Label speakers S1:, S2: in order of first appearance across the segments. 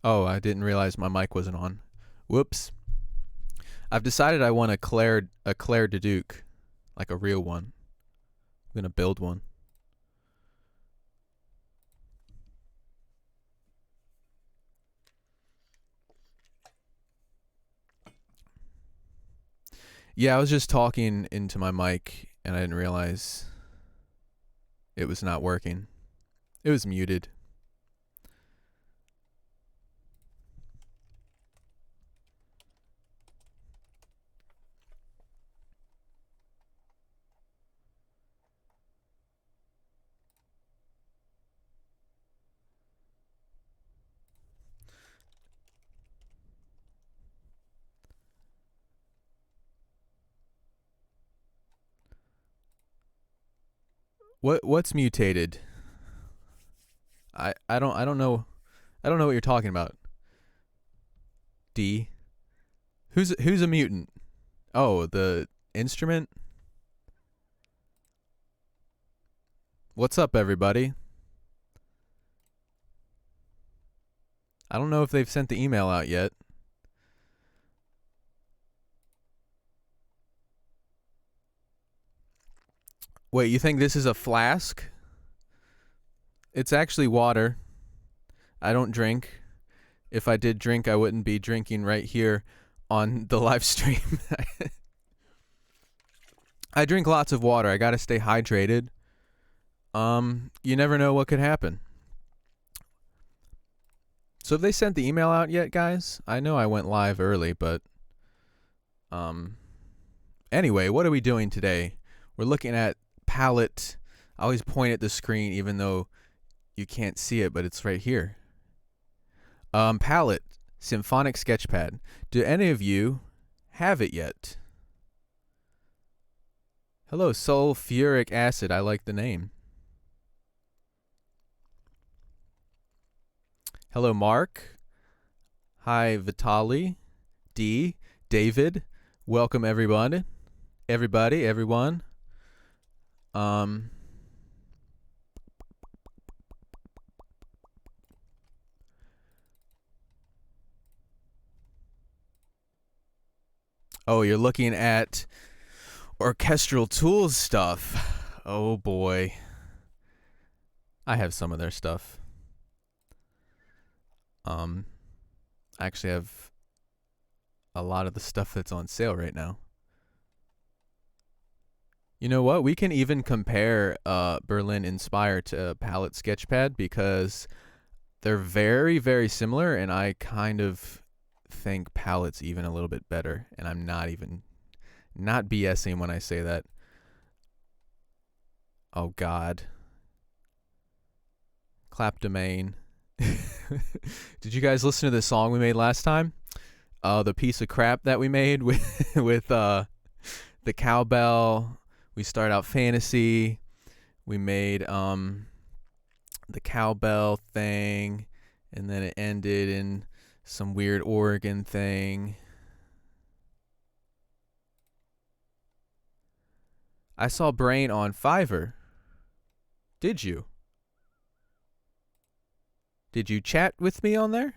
S1: Oh, I didn't realize my mic wasn't on. Whoops. I've decided I want a Claire de Duke, like a real one. I'm gonna build one. Yeah, I was just talking into my mic and I didn't realize it was not working. It was muted. What's mutated? I don't know. I don't know what you're talking about. D. Who's a mutant? Oh, the instrument? What's up, everybody? I don't know if they've sent the email out yet. Wait, you think this is a flask? It's actually water. I don't drink. If I did drink, I wouldn't be drinking right here on the live stream. I drink lots of water. I gotta stay hydrated. You never know what could happen. So have they sent the email out yet, guys? I know I went live early, but anyway, what are we doing today? We're looking at palette. I always point at the screen even though you can't see it, but it's right here. Palette, Symphonic Sketchpad. Do any of you have it yet? Hello, sulfuric acid. I like the name. Hello, Mark. Hi, Vitali, D, David. Welcome, everyone. Everyone. Oh, you're looking at Orchestral Tools stuff. Oh boy. I have some of their stuff. I actually have a lot of the stuff that's on sale right now. You know what? We can even compare Berlin Inspire to Palette Sketchpad because they're very, very similar, and I kind of think Palette's even a little bit better, and I'm not BSing when I say that. Oh God. Clap domain. Did you guys listen to the song we made last time? The piece of crap that we made with the cowbell. We start out fantasy. We made the cowbell thing, and then it ended in some weird organ thing. I saw Brain on Fiverr. Did you? Did you chat with me on there?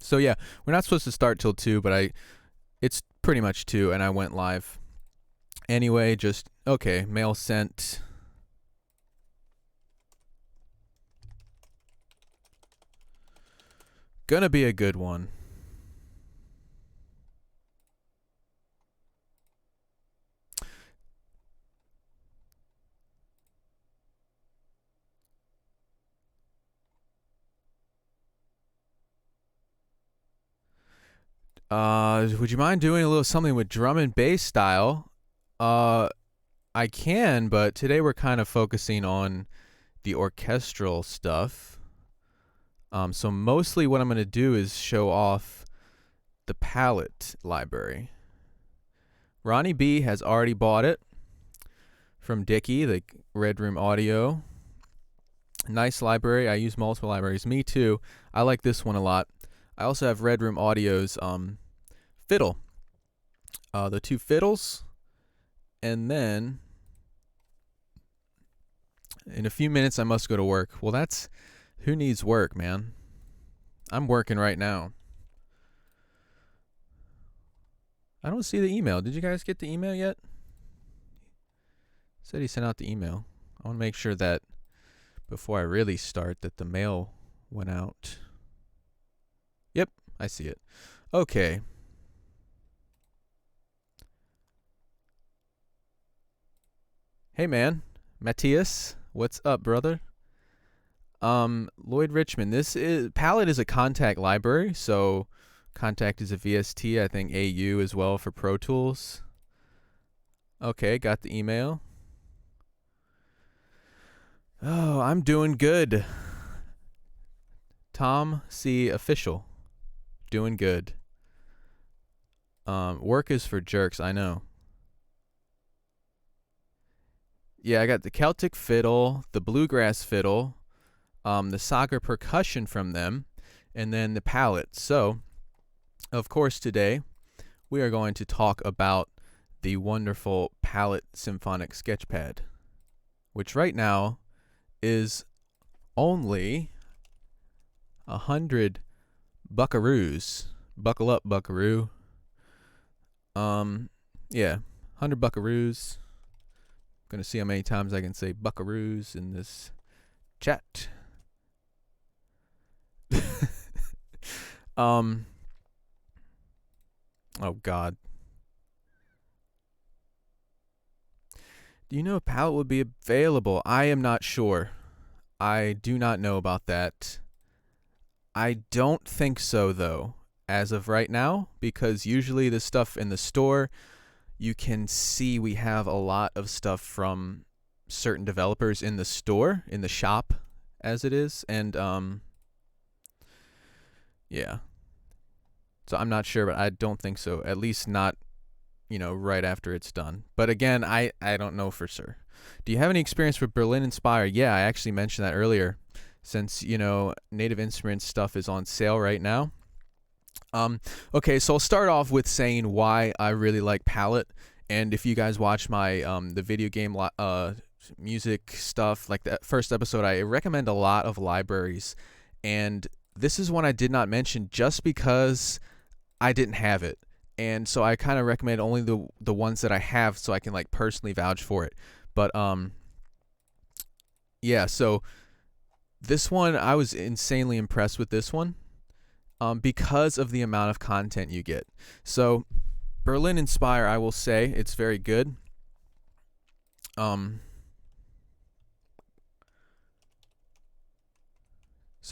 S1: So yeah, we're not supposed to start till 2, but it's pretty much 2, and I went live. Anyway, just, okay, mail sent. Gonna be a good one. Would you mind doing a little something with drum and bass style? I can, but today we're kind of focusing on the orchestral stuff. So mostly what I'm going to do is show off the palette library. Ronnie B has already bought it from Dickie, the Red Room Audio. Nice library. I use multiple libraries. Me too. I like this one a lot. I also have Red Room Audio's fiddle. The 2 fiddles, and then In a few minutes, I must go to work. Well, that's... Who needs work, man? I'm working right now. I don't see the email. Did you guys get the email yet? Said he sent out the email. I want to make sure that before I really start that the mail went out. Yep, I see it. Okay. Hey man, Matthias, what's up, brother? Lloyd Richmond. This is Palette is a Contact library, so Contact is a VST. I think AU as well for Pro Tools. Okay, got the email. Oh, I'm doing good. Tom C. Official. Doing good. Work is for jerks, I know. Yeah, I got the Celtic fiddle, the bluegrass fiddle, the Saga percussion from them, and then the palette. So, of course, today we are going to talk about the wonderful palette Symphonic Sketchpad, which right now is only 100 buckaroos. Buckle up, buckaroo. Yeah, 100 buckaroos. Gonna see how many times I can say buckaroos in this chat. Oh God. Do you know if palette would be available? I am not sure. I do not know about that. I don't think so though, as of right now, because usually the stuff in the store, you can see we have a lot of stuff from certain developers in the store, in the shop as it is, and yeah. So I'm not sure, but I don't think so. At least not, right after it's done. But again, I don't know for sure. Do you have any experience with Berlin Inspire? Yeah, I actually mentioned that earlier, since, Native Instruments stuff is on sale right now. Okay, so I'll start off with saying why I really like Palette. And if you guys watch my the video game music stuff, like that first episode, I recommend a lot of libraries. And this is one I did not mention just because I didn't have it. And so I kind of recommend only the ones that I have so I can like personally vouch for it. But yeah, so this one, I was insanely impressed with this one. Because of the amount of content you get. So, Berlin Inspire, I will say, it's very good. So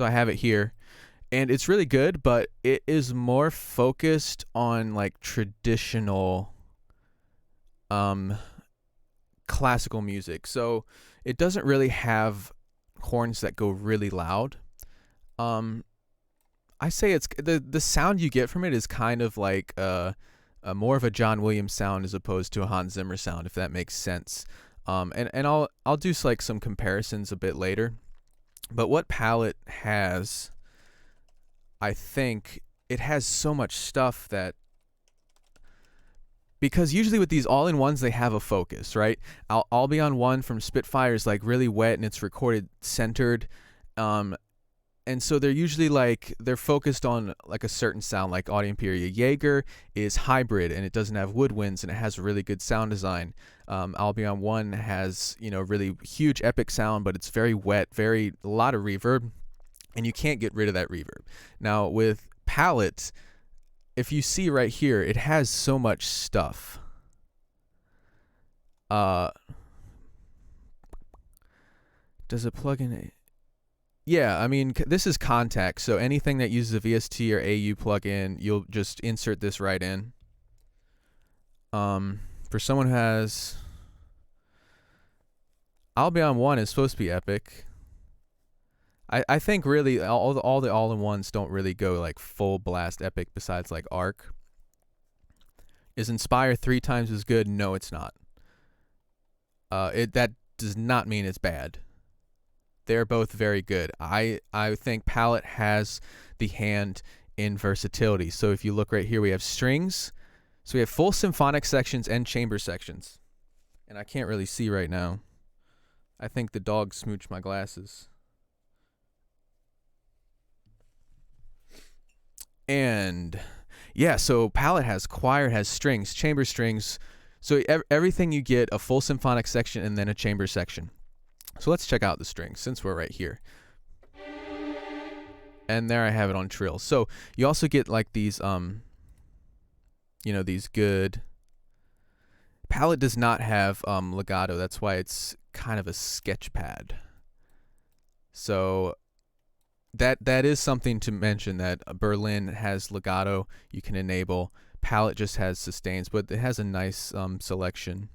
S1: I have it here, and it's really good, but it is more focused on like traditional classical music. So it doesn't really have horns that go really loud. I say it's the sound you get from it is kind of like a more of a John Williams sound as opposed to a Hans Zimmer sound, if that makes sense. And I'll do like some comparisons a bit later. But what Palette has, I think it has so much stuff that, because usually with these all-in-ones they have a focus, right? I'll be on one from Spitfire is like really wet and it's recorded centered. And so they're usually like, they're focused on like a certain sound, like Audio Imperia. Jaeger is hybrid and it doesn't have woodwinds and it has a really good sound design. Albion 1 has, really huge epic sound, but it's very wet, a lot of reverb, and you can't get rid of that reverb. Now with Palette, if you see right here, it has so much stuff. Does it plug in? Yeah, I mean, this is Contact, so anything that uses a VST or AU plugin, you'll just insert this right in. For someone who has... Albion 1 is supposed to be epic. I think really all the all-in-ones don't really go like full blast epic besides like Arc. Is Inspire 3 times as good? No, it's not. That does not mean it's bad. They're both very good. I think Palette has the hand in versatility. So if you look right here, we have strings. So we have full symphonic sections and chamber sections. And I can't really see right now. I think the dog smooched my glasses. And yeah, so palette has choir, it has strings, chamber strings. So everything you get, a full symphonic section and then a chamber section. So let's check out the strings since we're right here. And there I have it on trill. So you also get like these, these good. Palette does not have legato. That's why it's kind of a sketchpad. So that is something to mention, that Berlin has legato you can enable. Palette just has sustains, but it has a nice selection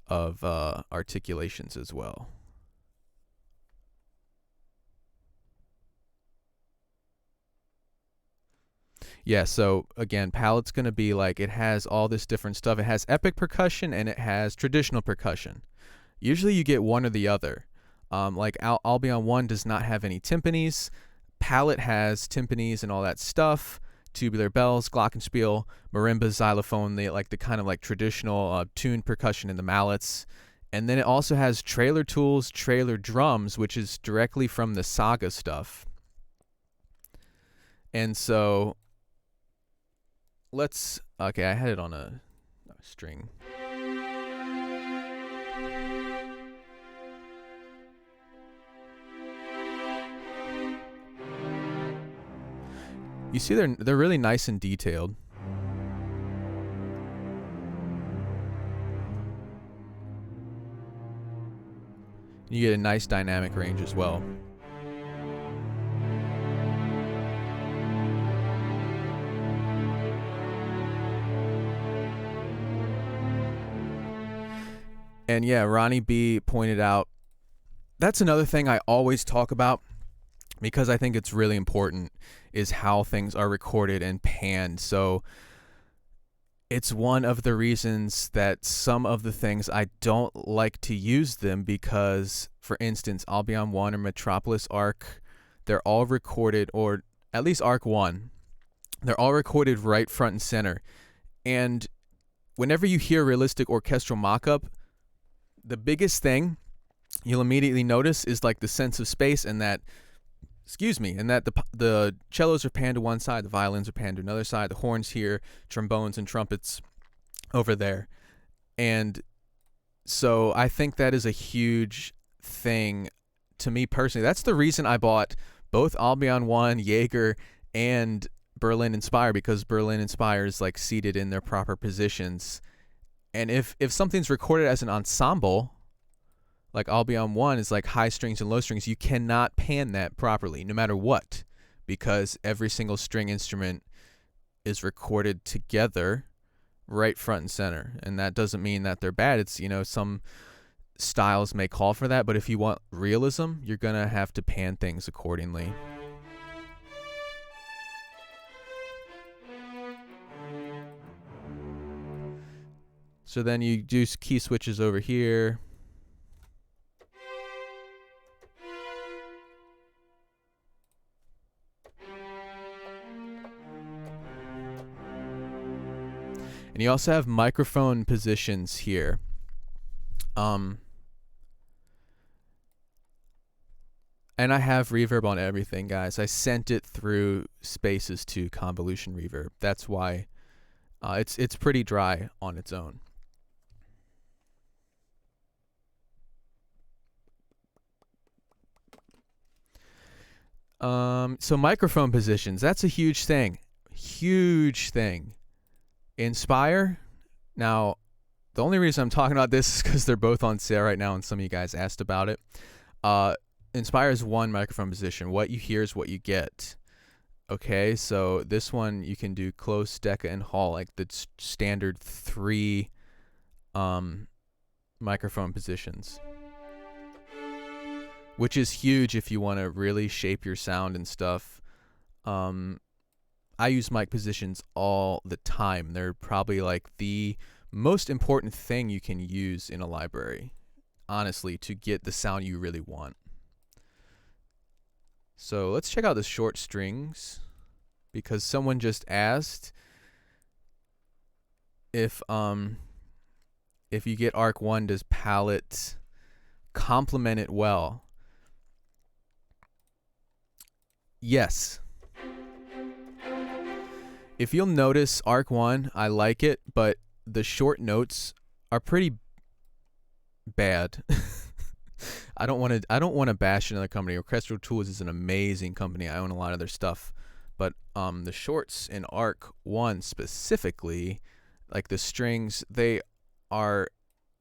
S1: of articulations as well. Yeah, so again, palette's going to be like, it has all this different stuff. It has epic percussion and it has traditional percussion. Usually you get one or the other. Like I'll Be On One does not have any timpanis. Palette has timpanis and all that stuff. Tubular bells, glockenspiel, marimba, xylophone, the kind of like traditional tuned percussion in the mallets. And then it also has trailer tools, trailer drums, which is directly from the Saga stuff. And so okay, I had it on a string. You see they're really nice and detailed. You get a nice dynamic range as well. And yeah, Ronnie B pointed out, that's another thing I always talk about because I think it's really important, is how things are recorded and panned. So it's one of the reasons that some of the things I don't like to use them, because, for instance, I'll Be On One or Metropolis Arc, they're all recorded, or at least Arc 1, they're all recorded right front and center. And whenever you hear realistic orchestral mock-up, the biggest thing you'll immediately notice is like the sense of space, and that, and that the cellos are panned to one side, the violins are panned to another side, the horns here, trombones and trumpets over there. And so I think that is a huge thing to me personally. That's the reason I bought both I'll Be On One, Jaeger, and Berlin Inspire, because Berlin Inspire is like seated in their proper positions. And if something's recorded as an ensemble, like I'll Be On One is like high strings and low strings, you cannot pan that properly, no matter what, because every single string instrument is recorded together right front and center. And that doesn't mean that they're bad. It's, some styles may call for that, but if you want realism, you're going to have to pan things accordingly. So then you do key switches over here. And you also have microphone positions here. And I have reverb on everything, guys. I sent it through Spaces to convolution reverb. That's why it's pretty dry on its own. So microphone positions, that's a huge thing. Huge thing. Inspire. Now, the only reason I'm talking about this is because they're both on sale right now and some of you guys asked about it. Inspire is one microphone position. What you hear is what you get. Okay, so this one you can do close, deca, and hall, like the standard 3 microphone positions, which is huge if you want to really shape your sound and stuff. I use mic positions all the time. They're probably like the most important thing you can use in a library, honestly, to get the sound you really want. So let's check out the short strings, because someone just asked if you get Arc 1, does palette complement it well. Yes. If you'll notice, Arc 1, I like it, but the short notes are pretty bad. I don't want to bash another company. Orchestral Tools is an amazing company. I own a lot of their stuff, but the shorts in Arc 1 specifically, like the strings, they are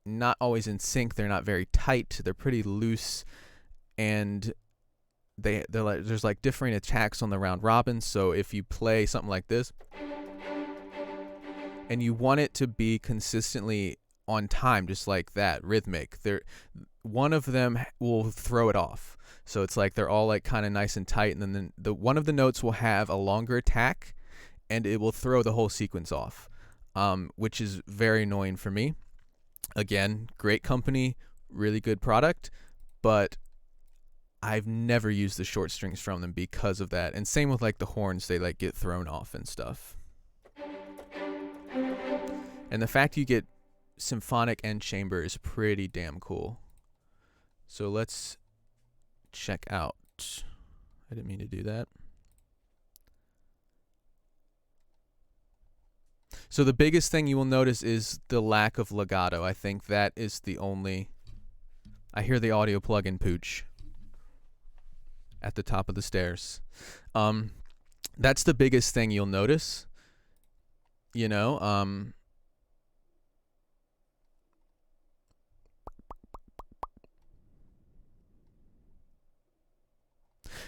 S1: not always in sync. They're not very tight. They're pretty loose, and they're like, there's like differing attacks on the round robin. So if you play something like this and you want it to be consistently on time, just like that, rhythmic, one of them will throw it off. So it's like they're all like kind of nice and tight, and then the one of the notes will have a longer attack and it will throw the whole sequence off, which is very annoying for me. Again, great company, really good product, but I've never used the short strings from them because of that. And same with like the horns, they like get thrown off and stuff. And the fact you get symphonic and chamber is pretty damn cool. So let's check out. I didn't mean to do that. So the biggest thing you will notice is the lack of legato. I think that is the only... I hear the audio plug-in pooch at the top of the stairs. That's the biggest thing you'll notice. You know,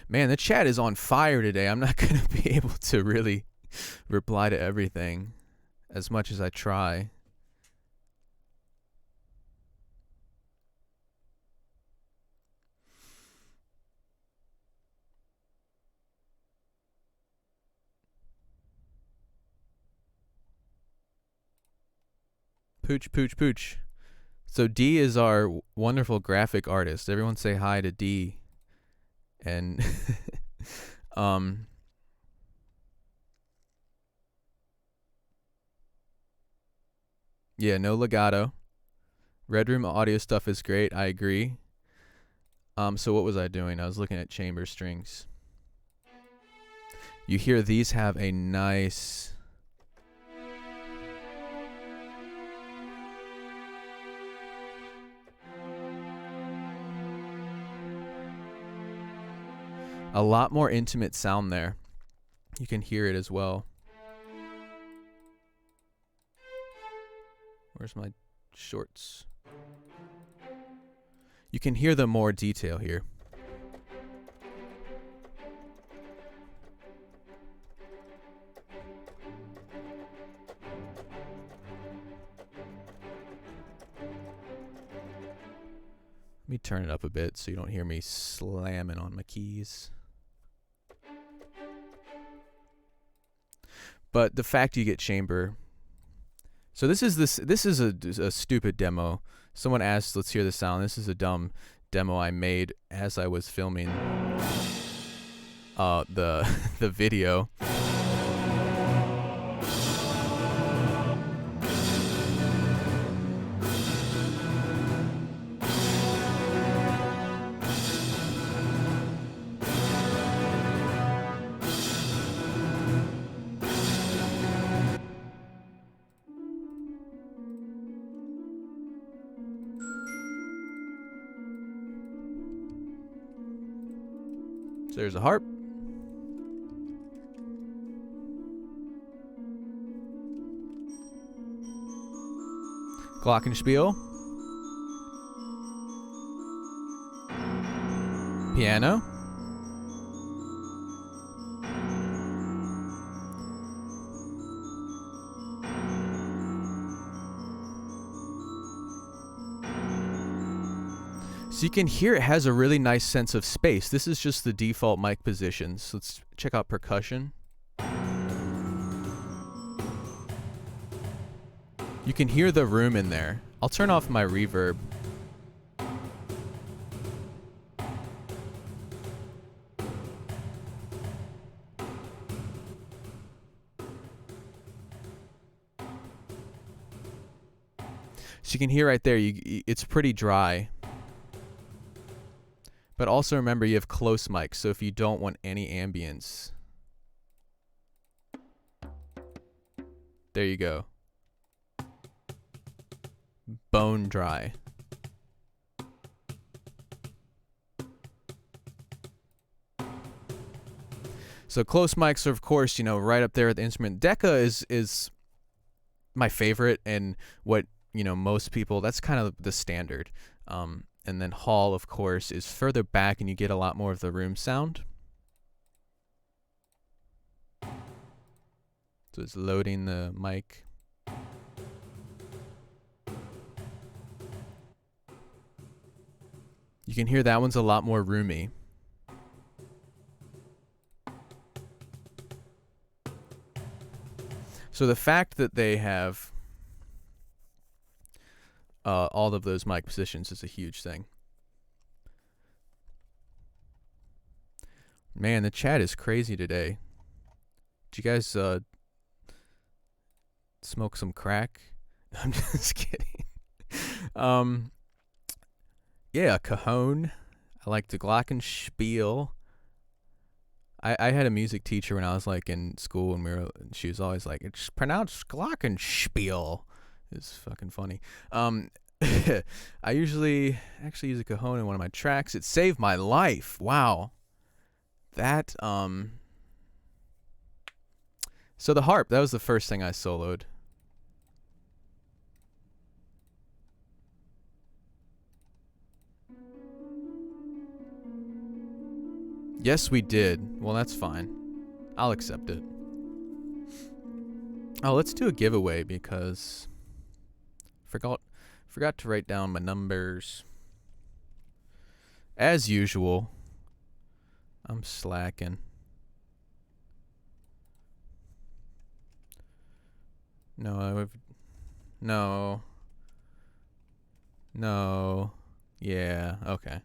S1: man, the chat is on fire today. I'm not going to be able to really reply to everything as much as I try. Pooch, pooch, pooch. So D is our wonderful graphic artist. Everyone say hi to D. And yeah, no legato. Red Room audio stuff is great. I agree. So what was I doing? I was looking at chamber strings. You hear these have a nice... a lot more intimate sound there. You can hear it as well. Where's my shorts? You can hear the more detail here. Let me turn it up a bit so you don't hear me slamming on my keys. But the fact you get chamber. So this is a stupid demo. Someone asked, let's hear the sound. This is a dumb demo I made as I was filming the video. So there's a harp. Glockenspiel. Piano. So you can hear it has a really nice sense of space. This is just the default mic positions. Let's check out percussion. You can hear the room in there. I'll turn off my reverb. So you can hear right there, it's pretty dry. But also remember you have close mics, so if you don't want any ambience, there you go. Bone dry. So close mics are, of course, you know, right up there at the instrument. Decca is my favorite, and what, you know, most people, that's kind of the standard. And then Hall, of course, is further back, and you get a lot more of the room sound. So it's loading the mic. You can hear that one's a lot more roomy. So the fact that they have all of those mic positions is a huge thing. Man, the chat is crazy today. Did you guys smoke some crack? I'm just kidding. Yeah, Cajon. I like the Glockenspiel. I had a music teacher when I was like in school, and she was always like, it's pronounced Glockenspiel. It's fucking funny. I usually actually use a cajon in one of my tracks. It saved my life. Wow. That so the harp, that was the first thing I soloed. Yes, we did. Well, that's fine. I'll accept it. Oh, let's do a giveaway because forgot to write down my numbers. As usual, I'm slacking. No. Yeah, okay.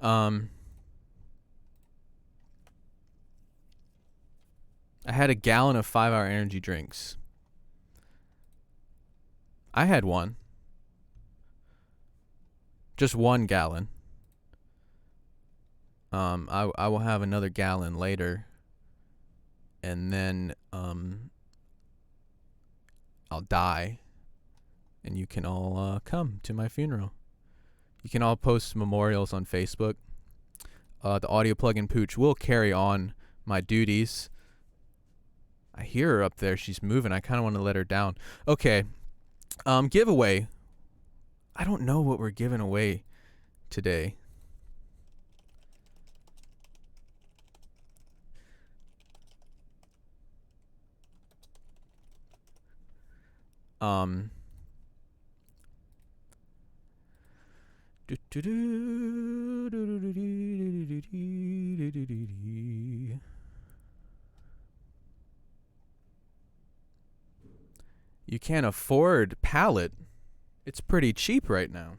S1: I had a gallon of 5-hour energy drinks. I had one. Just 1 gallon. I will have another gallon later. And then I'll die. And you can all come to my funeral. You can all post memorials on Facebook. The audio plugin pooch will carry on my duties. I hear her up there. She's moving. I kind of want to let her down. Okay. Giveaway. I don't know what we're giving away today. You can't afford palette. It's pretty cheap right now.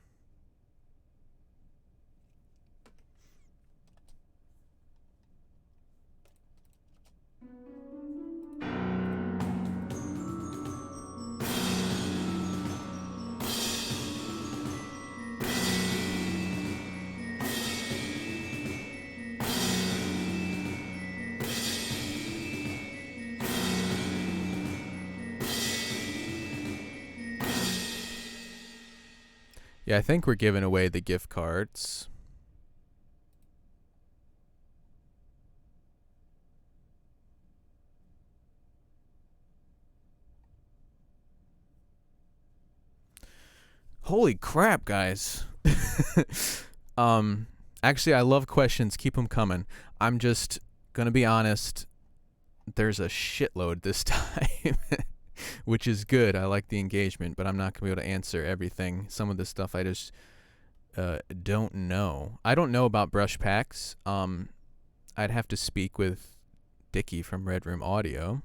S1: Yeah, I think we're giving away the gift cards. Holy crap, guys. Actually, I love questions. Keep them coming. I'm just going to be honest. There's a shitload this time. Which is good. I like the engagement, but I'm not going to be able to answer everything. Some of the stuff I just don't know. I don't know about brush packs. I'd have to speak with Dickie from Red Room Audio.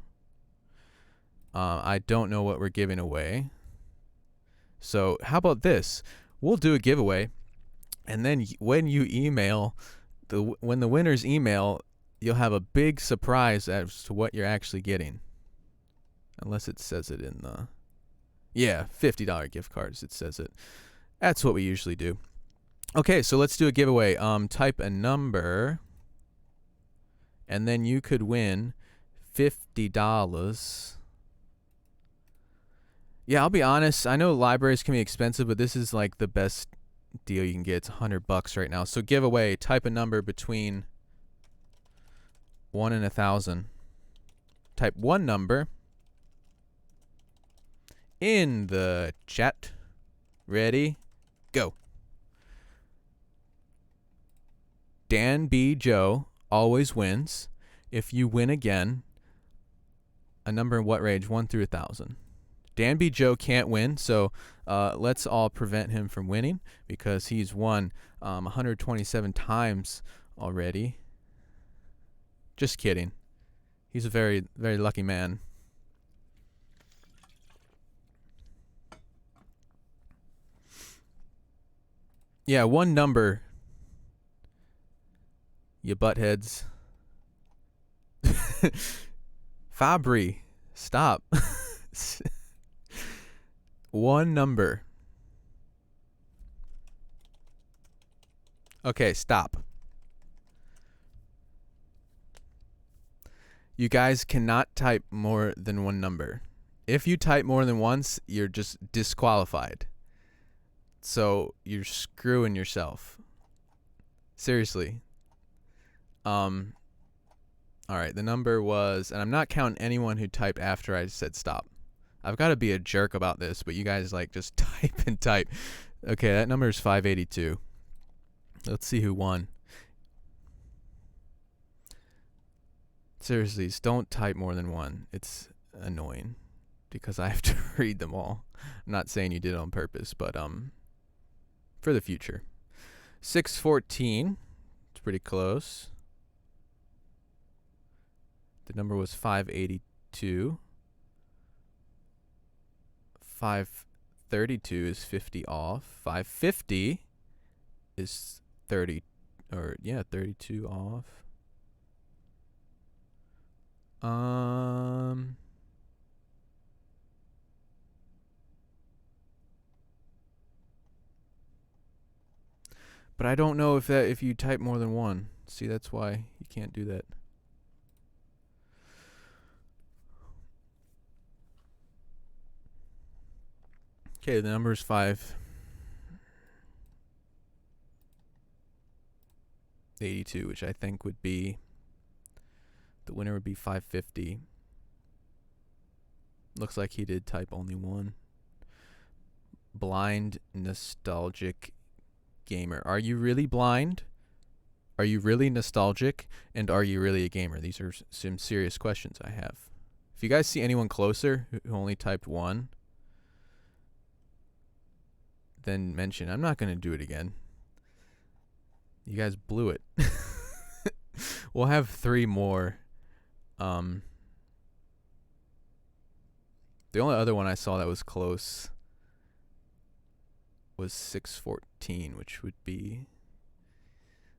S1: I don't know what we're giving away. So how about this? We'll do a giveaway, and then when you email, when the winners email, you'll have a big surprise as to what you're actually getting. Unless it says it in the... Yeah, $50 gift cards, it says it. That's what we usually do. Okay, so let's do a giveaway. Type a number, and then you could win $50. Yeah, I'll be honest. I know libraries can be expensive, but this is like the best deal you can get. It's $100 right now. So giveaway. Type a number between 1 and 1,000. Type one number in the chat. Ready? Go. Dan B. Joe always wins. If you win again, a number in what range? 1 through 1,000. Dan B. Joe can't win, so let's all prevent him from winning because he's won 127 times already. Just kidding. He's a very, very lucky man. Yeah, one number. You buttheads. Fabry, stop. One number. Okay, stop. You guys cannot type more than one number. If you type more than once, you're just disqualified. So you're screwing yourself. Seriously. All right, the number was, and I'm not counting anyone who typed after I said stop. I've got to be a jerk about this, but you guys like just type and type. Okay, that number is 582. Let's see who won. Seriously, don't type more than one. It's annoying because I have to read them all. I'm not saying you did it on purpose, but for the future. 614. It's pretty close. The number was 582. 532 is 50 off. 550 is 30, or yeah, 32 off. But I don't know if you type more than one. See, that's why you can't do that. Okay, the number is 582, which I think would be, the winner would be 550. Looks like he did type only one. Blind nostalgic gamer. Are you really blind? Are you really nostalgic? And are you really a gamer? These are some serious questions I have. If you guys see anyone closer who only typed one, then mention. I'm not going to do it again. You guys blew it. We'll have 3 more. The only other one I saw that was close was 614, which would be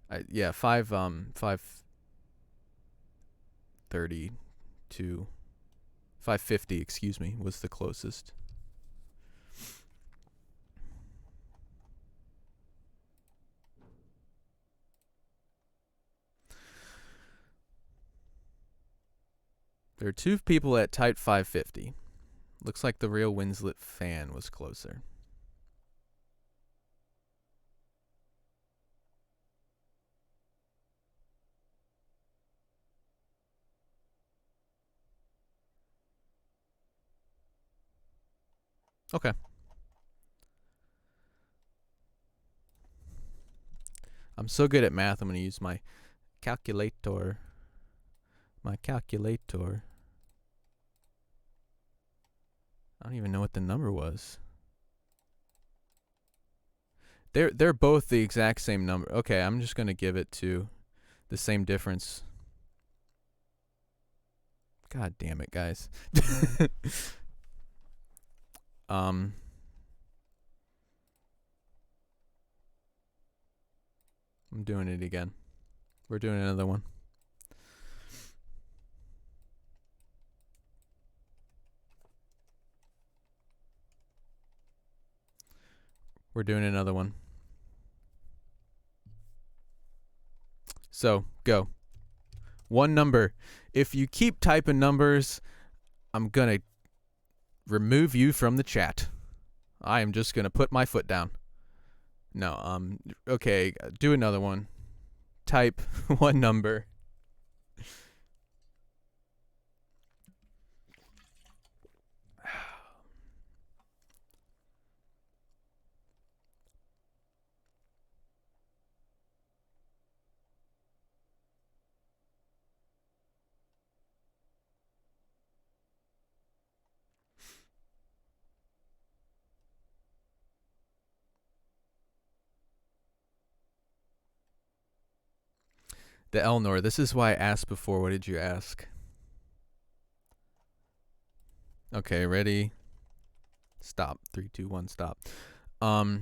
S1: 532, 550, excuse me, was the closest. There are 2 people that typed 550. Looks like the real Winslet fan was closer. Okay. I'm so good at math, I'm going to use my calculator. My calculator. I don't even know what the number was. They're both the exact same number. Okay, I'm just going to give it to the same difference. God damn it, guys. I'm doing it again. We're doing another one. We're doing another one. So, go. One number. If you keep typing numbers, I'm going to remove you from the chat. I am just going to put my foot down. No, okay, do another one. Type one number. The Elnor. This is why I asked before. What did you ask? Okay, ready? Stop. 3, 2, 1, stop. So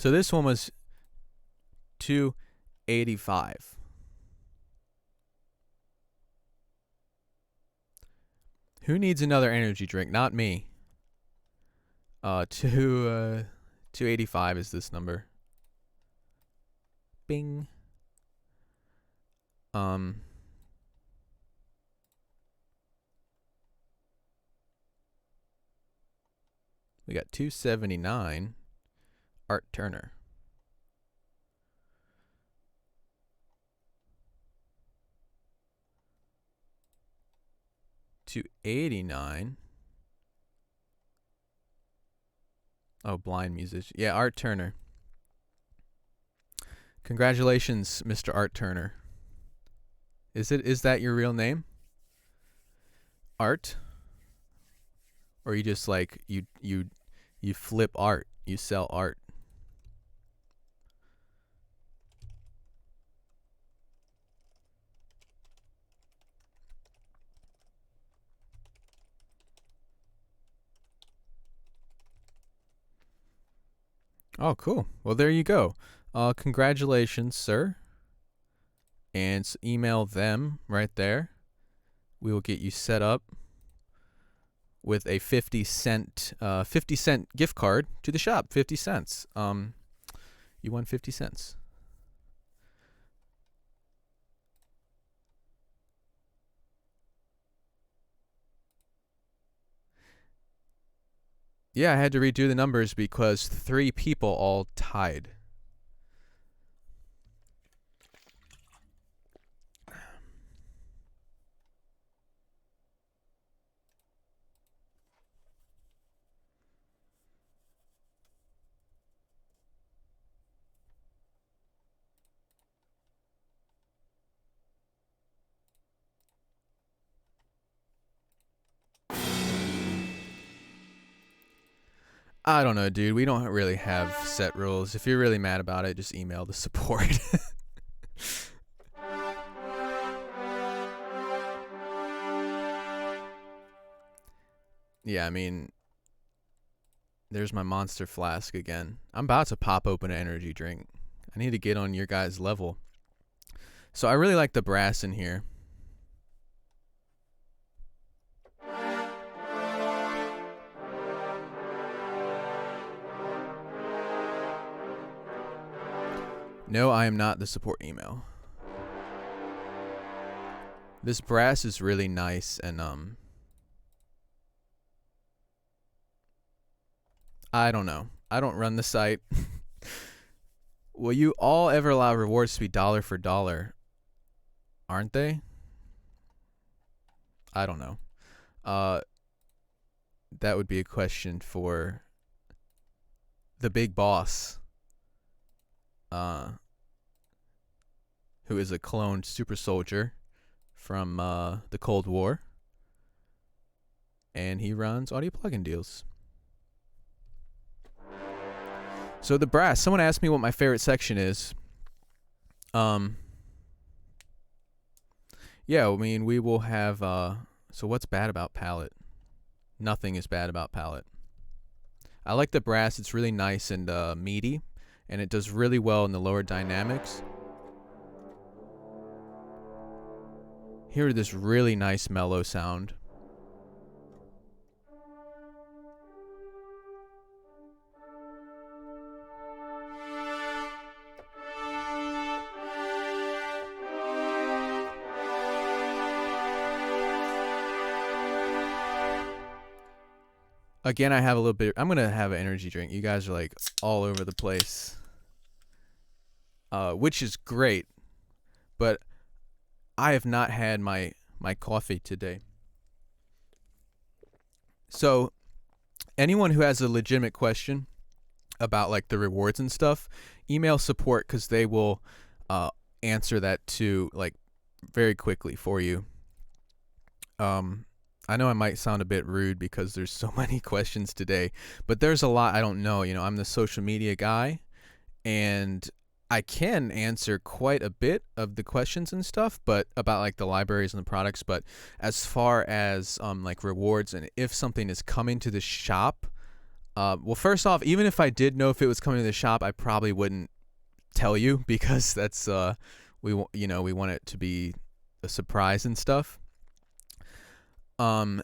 S1: this one was 285. Who needs another energy drink? Not me. 285 is this number. Bing. We got 279. Art Turner. 289. Oh, blind musician. Yeah, Art Turner. Congratulations, Mr. Art Turner. Is that your real name? Art? Or you just like you flip art, you sell art? Oh, cool. Well, there you go. Congratulations, sir. And email them right there. We will get you set up with a 50 cent gift card to the shop. 50 cents. You won 50 cents. Yeah, I had to redo the numbers because 3 people all tied. I don't know, dude. We don't really have set rules. If you're really mad about it, just email the support. Yeah, I mean, there's my monster flask again. I'm about to pop open an energy drink. I need to get on your guys' level. So I really like the brass in here. No, I am not the support email. This brass is really nice and I don't know. I don't run the site. Will you all ever allow rewards to be dollar for dollar? Aren't they? I don't know. That would be a question for the big boss. Who is a cloned super soldier from the Cold War. And he runs audio plugin deals. So the brass, someone asked me what my favorite section is. Yeah, I mean, we will have, so what's bad about palette? Nothing is bad about palette. I like the brass. It's really nice and meaty, and it does really well in the lower dynamics. Hear this really nice mellow sound. Again, I have a little bit. I'm gonna have an energy drink. You guys are like all over the place, which is great. But I have not had my coffee today. So, anyone who has a legitimate question about like the rewards and stuff, email support because they will answer that too, like very quickly for you. I know I might sound a bit rude because there's so many questions today, but there's a lot I don't know. You know, I'm the social media guy, and I can answer quite a bit of the questions and stuff, but about like the libraries and the products. But as far as like rewards and if something is coming to the shop, well, first off, even if I did know if it was coming to the shop, I probably wouldn't tell you because that's we want it to be a surprise and stuff. And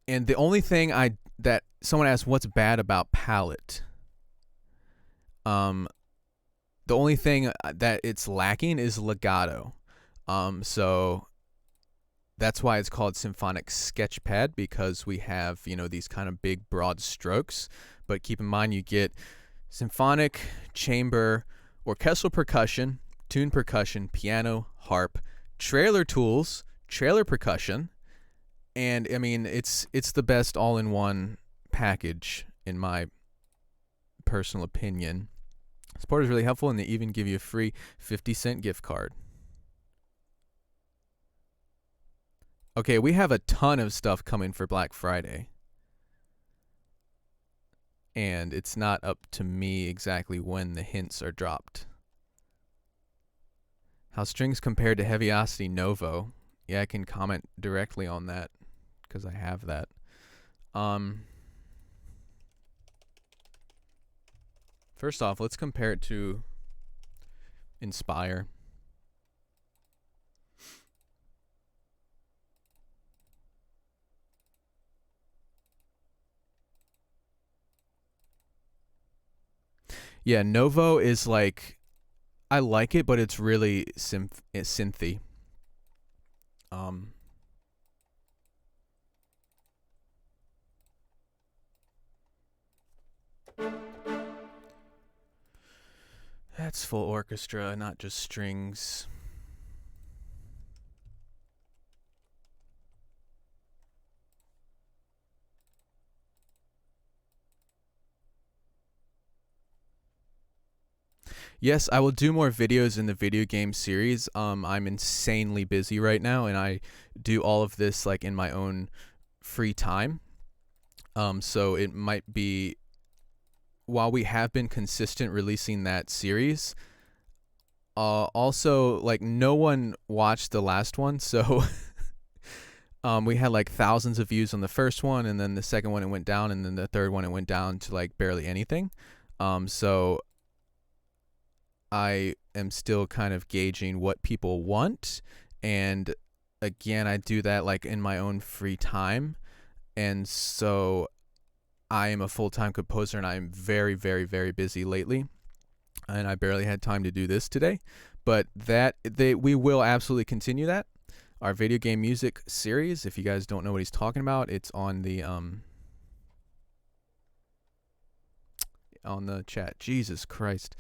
S1: the only thing that someone asked, what's bad about palette? The only thing that it's lacking is legato. So that's why it's called Symphonic Sketchpad, because we have, these kind of big broad strokes. But keep in mind, you get symphonic, chamber, orchestral percussion, tune percussion, piano, harp, trailer tools, trailer percussion. And I mean, it's the best all-in-one package in my personal opinion. Support is really helpful, and they even give you a free 50-cent gift card. Okay, we have a ton of stuff coming for Black Friday. And it's not up to me exactly when the hints are dropped. How strings compared to Heaviosity Novo? Yeah, I can comment directly on that because I have that. First off, let's compare it to Inspire. Yeah, Novo is like, I like it, but it's really synthy. That's full orchestra, not just strings. Yes, I will do more videos in the video game series. I'm insanely busy right now, and I do all of this like in my own free time. So it might be, while we have been consistent releasing that series, also like no one watched the last one, so we had like thousands of views on the first one, and then the second one it went down, and then the third one it went down to like barely anything. So I am still kind of gauging what people want, and again, I do that like in my own free time, and so I am a full-time composer, and I am very, very, very busy lately, and I barely had time to do this today, but we will absolutely continue that. Our video game music series, if you guys don't know what he's talking about, it's on the chat. Jesus Christ.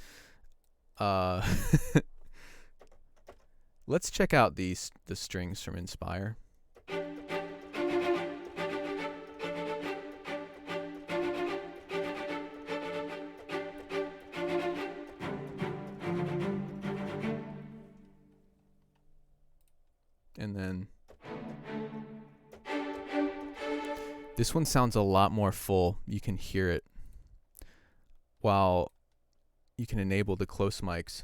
S1: Let's check out the strings from Inspire. And then this one sounds a lot more full. You can hear it while you can enable the close mics.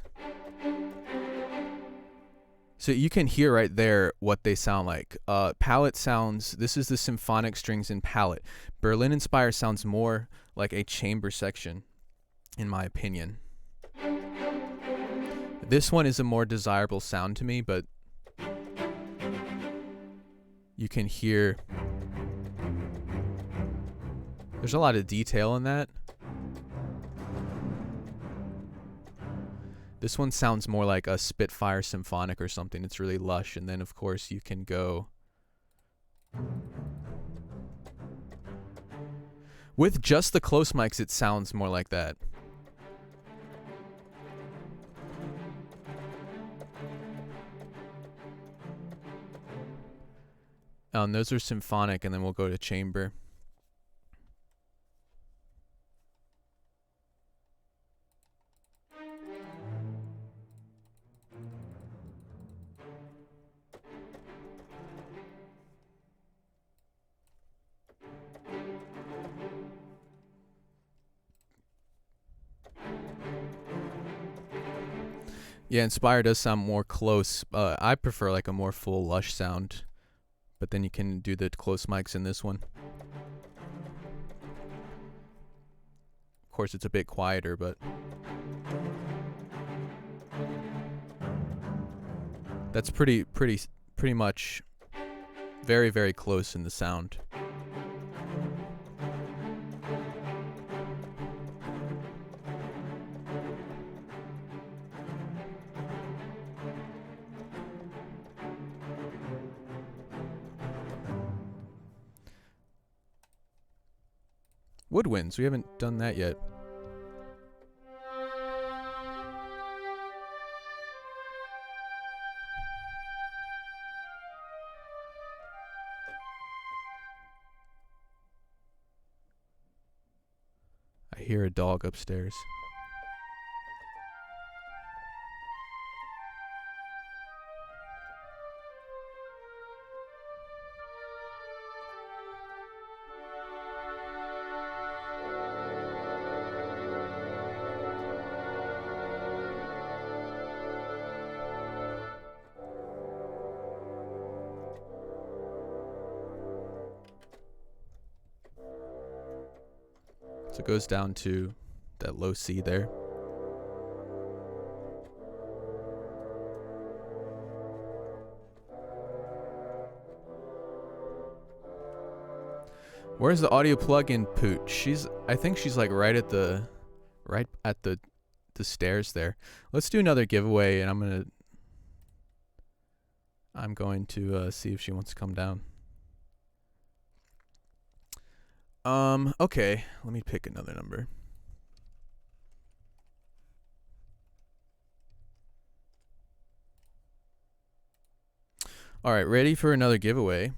S1: So you can hear right there what they sound like. Palette sounds, this is the symphonic strings in Palette. Berlin Inspire sounds more like a chamber section, in my opinion. This one is a more desirable sound to me, but you can hear there's a lot of detail in that. This one sounds more like a Spitfire Symphonic or something. It's really lush. And then, of course, you can go. With just the close mics, it sounds more like that. And those are symphonic, and then we'll go to chamber. Yeah, Inspire does sound more close. I prefer like a more full, lush sound, but then you can do the close mics in this one. Of course, it's a bit quieter, but that's pretty much very, very close in the sound. Woodwinds, we haven't done that yet. I hear a dog upstairs. So it goes down to that low C there. Where's the audio plug-in pooch? I think she's like right at the stairs there. Let's do another giveaway, and I'm going to see if she wants to come down. Okay, let me pick another number. All right, ready for another giveaway.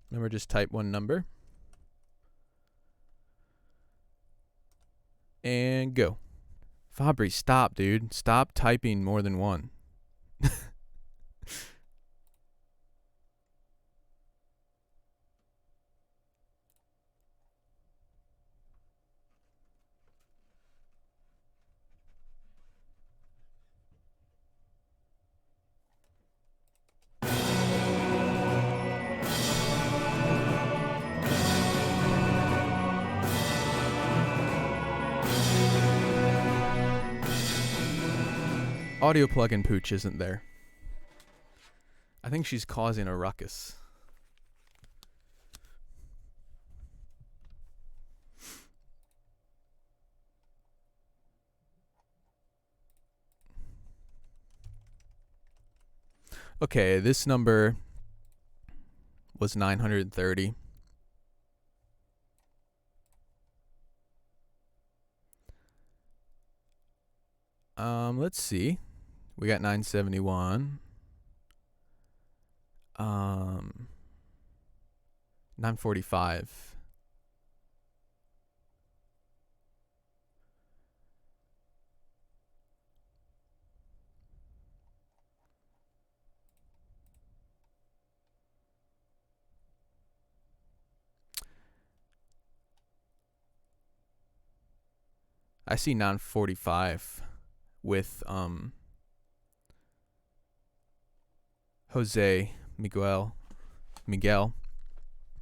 S1: Remember, just type one number. And go. Fabry, stop, dude. Stop typing more than one. Audio plugin pooch isn't there. I think she's causing a ruckus. Okay, this number was 930. Let's see. We got 971. 945. I see 945 with Jose Miguel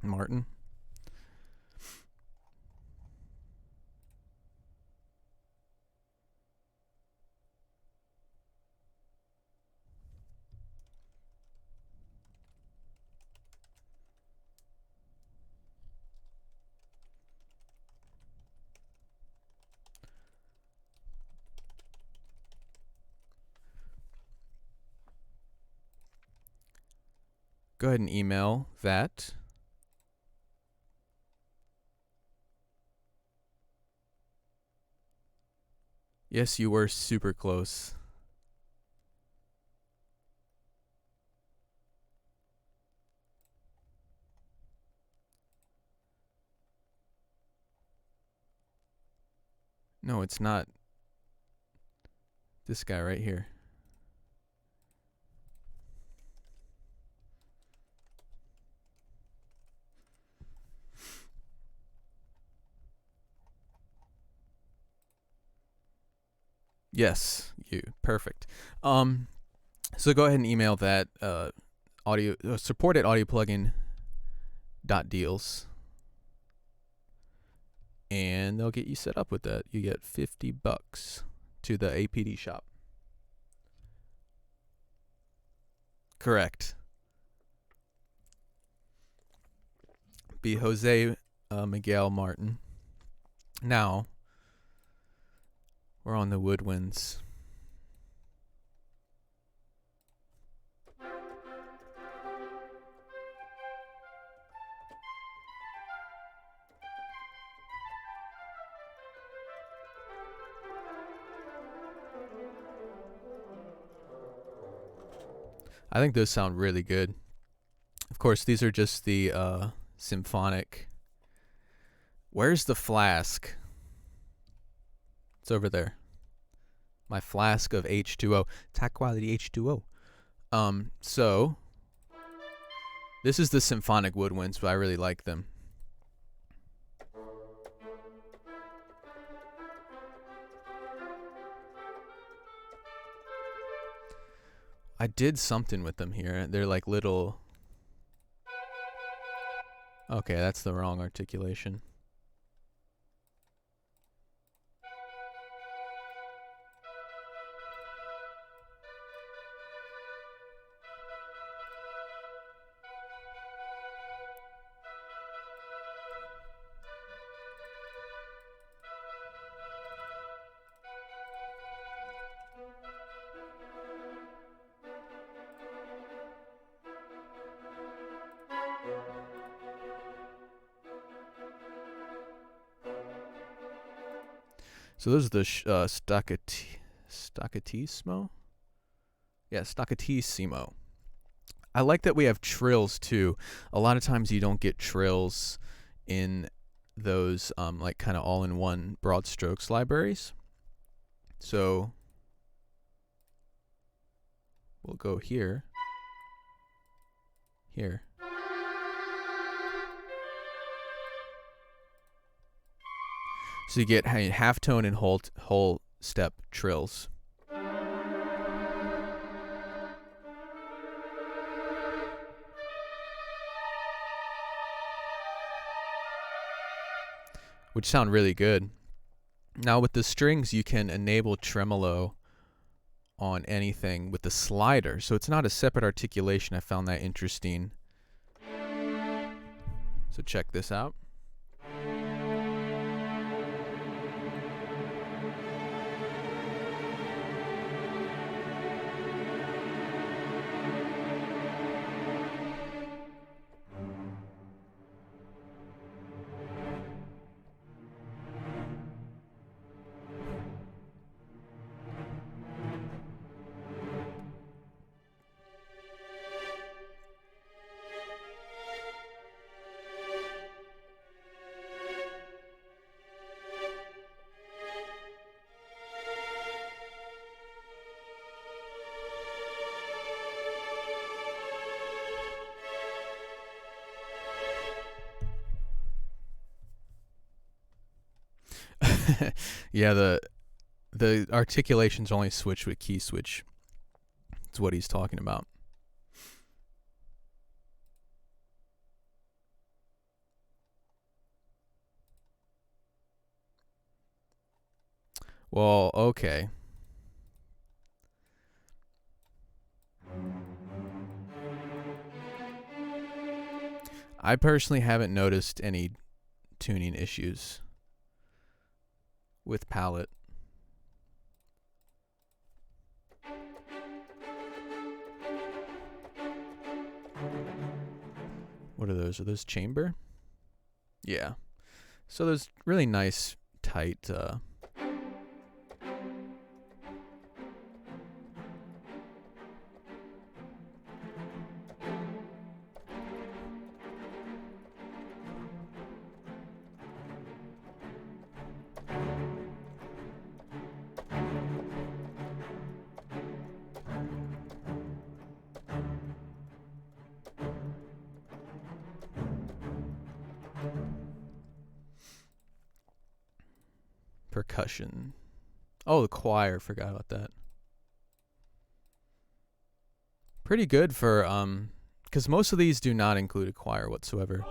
S1: Martin. Go ahead and email that. Yes, you were super close. No, it's not this guy right here. Yes, you. Perfect. So go ahead and email that audio support at audioplugin.deals, and they'll get you set up with that. You get $50 to the APD shop. Correct. Be Jose Miguel Martin. Now we're on the Woodwinds. I think those sound really good. Of course, these are just the Symphonic. Where's the flask? It's over there. My flask of H2O. It's high quality H2O. So this is the Symphonic Woodwinds, but I really like them. I did something with them here. They're like little... Okay, that's the wrong articulation. So those are the staccatismo? Yeah, staccatissimo. I like that we have trills too. A lot of times you don't get trills in those like kind of all-in-one broad strokes libraries. So we'll go here. Here. So you get half tone and whole step trills. Which sound really good. Now with the strings, you can enable tremolo on anything with the slider. So it's not a separate articulation. I found that interesting. So check this out. Yeah, the articulations only switch with key switch. That's what he's talking about. Well, okay. I personally haven't noticed any tuning issues with palette. What are those? Are those chamber? Yeah. So there's really nice, tight, percussion. Oh, the choir. Forgot about that. Pretty good for, because most of these do not include a choir whatsoever.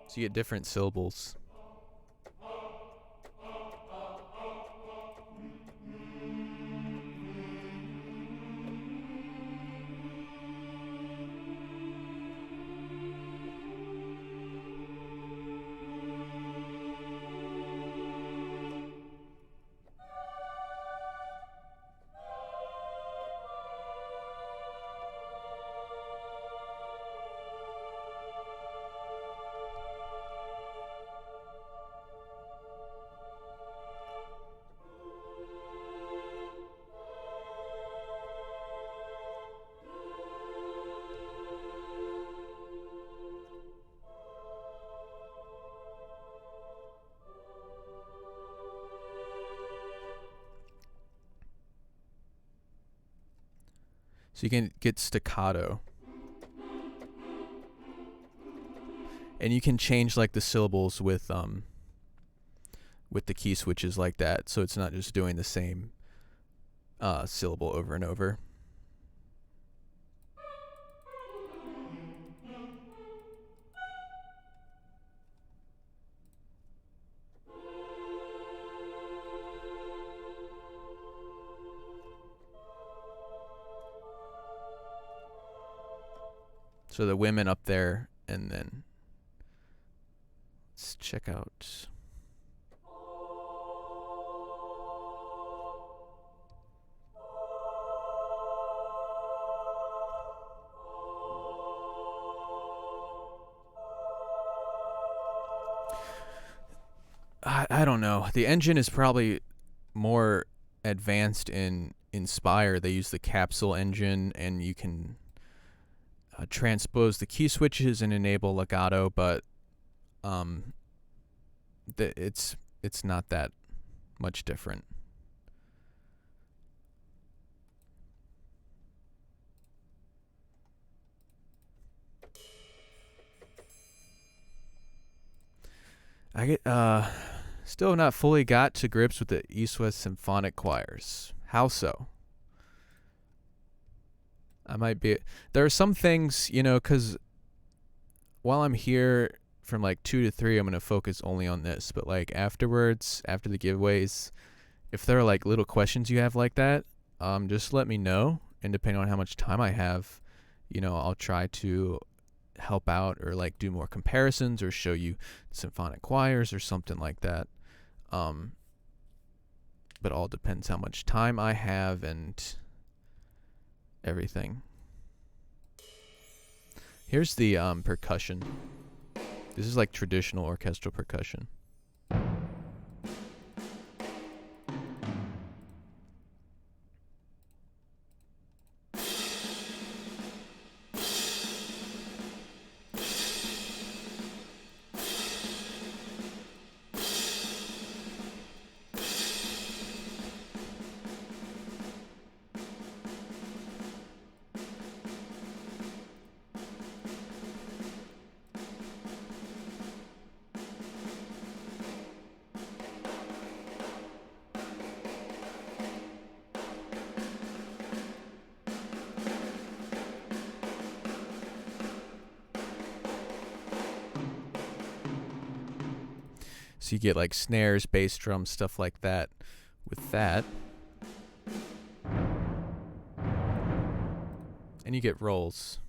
S1: So you get different syllables. So you can get staccato. And you can change like the syllables with the key switches like that, so it's not just doing the same syllable over and over. So the women up there, and then let's check out. I don't know. The engine is probably more advanced in Inspire. They use the capsule engine, and you can transpose the key switches and enable legato, but it's not that much different. I get still not fully got to grips with the East-West Symphonic choirs. How so? I might be. There are some things, because while I'm here from like 2 to 3, I'm going to focus only on this. But like afterwards, after the giveaways, if there are like little questions you have like that, just let me know. And depending on how much time I have, I'll try to help out or like do more comparisons or show you symphonic choirs or something like that. But all depends how much time I have and everything. Here's the percussion. This is like traditional orchestral percussion. So you get like snares, bass drums, stuff like that with that. And you get rolls.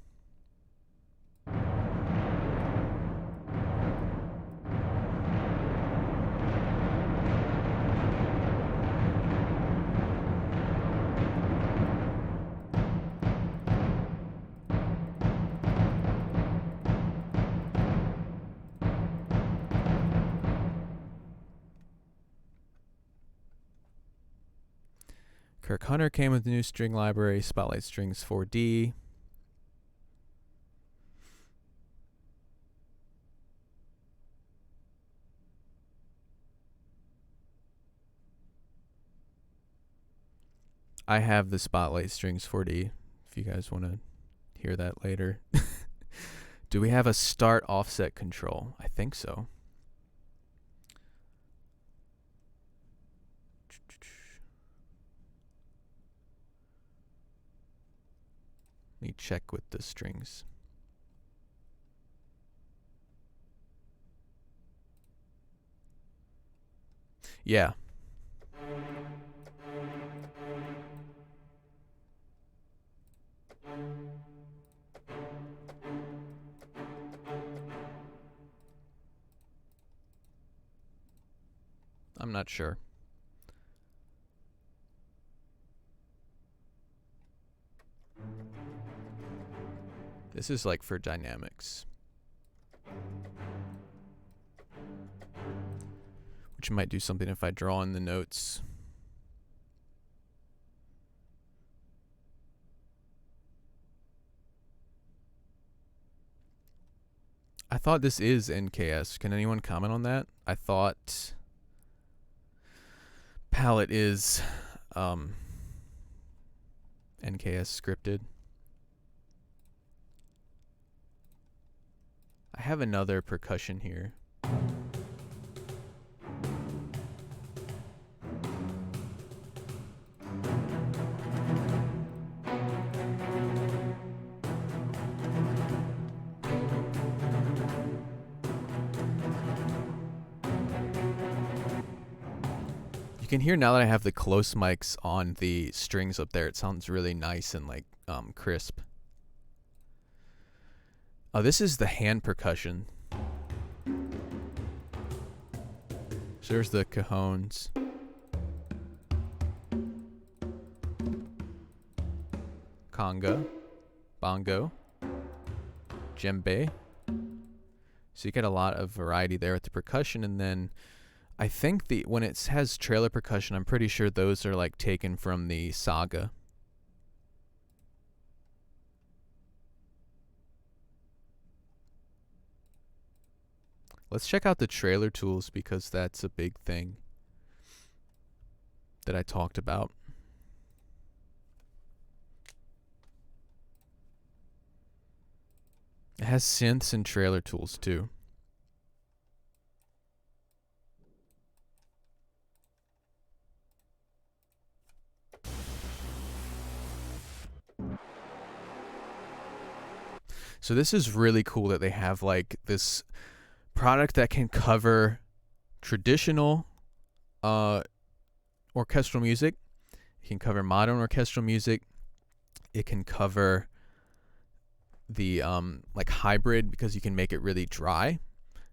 S1: Kirk Hunter came with the new string library, Spotlight Strings 4D. I have the Spotlight Strings 4D, if you guys want to hear that later. Do we have a start offset control? I think so. Let me check with the strings. Yeah. I'm not sure. This is like for dynamics. Which might do something if I draw in the notes. I thought this is NKS. Can anyone comment on that? I thought palette is NKS scripted. I have another percussion here. You can hear now that I have the close mics on the strings up there, it sounds really nice and like crisp. Oh, this is the hand percussion. So there's the cajones. Conga, bongo, djembe. So you get a lot of variety there with the percussion, and then I think when it has trailer percussion, I'm pretty sure those are like taken from the Saga. Let's check out the trailer tools because that's a big thing that I talked about. It has synths and trailer tools too. So this is really cool that they have like this product that can cover traditional orchestral music. It can cover modern orchestral music. It can cover the like hybrid, because you can make it really dry.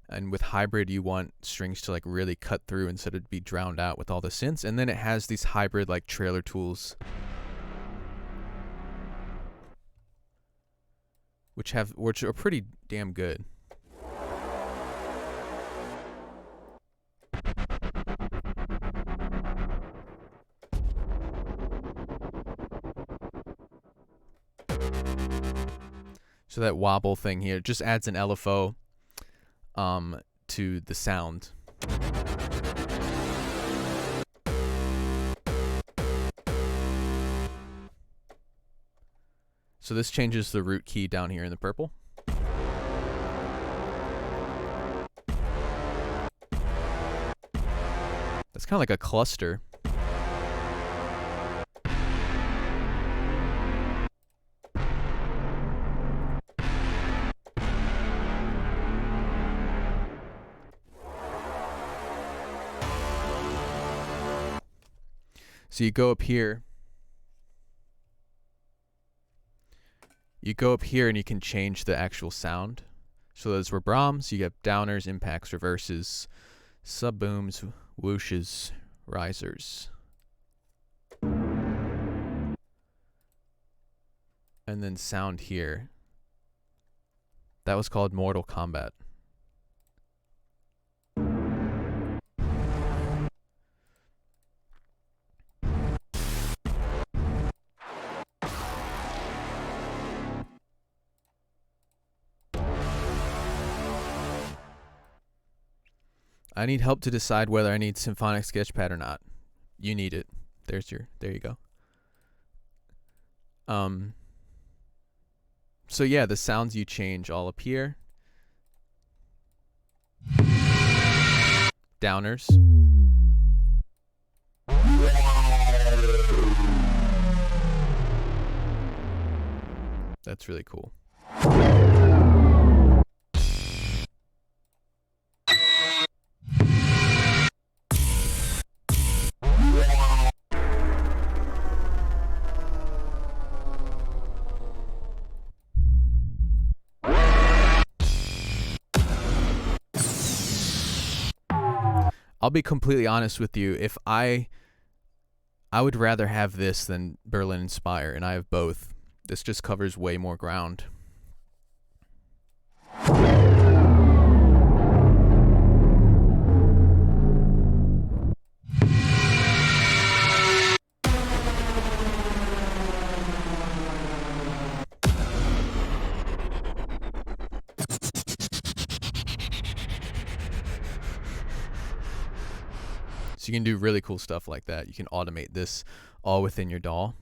S1: And with hybrid, you want strings to like really cut through instead of be drowned out with all the synths. And then it has these hybrid like trailer tools, which are pretty damn good. So that wobble thing here just adds an LFO to the sound. So this changes the root key down here in the purple. That's kind of like a cluster. So you go up here you go up here and you can change the actual sound. So those were Brahms. You get downers, impacts, reverses, sub-booms, whooshes, risers. And then sound here. That was called Mortal Kombat. I need help to decide whether I need Symphonic Sketchpad or not. You need it. There you go. So yeah, the sounds you change all up here. Downers. That's really cool. I'll be completely honest with you. If I would rather have this than Berlin Inspire, and I have both. This just covers way more ground. So you can do really cool stuff like that. You can automate this all within your DAW.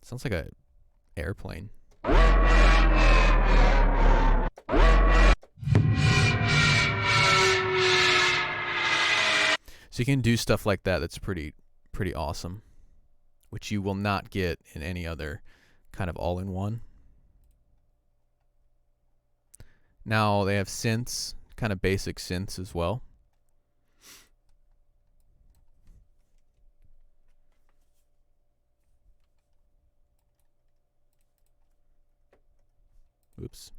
S1: Sounds like a airplane. So you can do stuff like that. That's pretty awesome, which you will not get in any other kind of all-in-one. Now they have synths, kind of basic synths as well. Oops.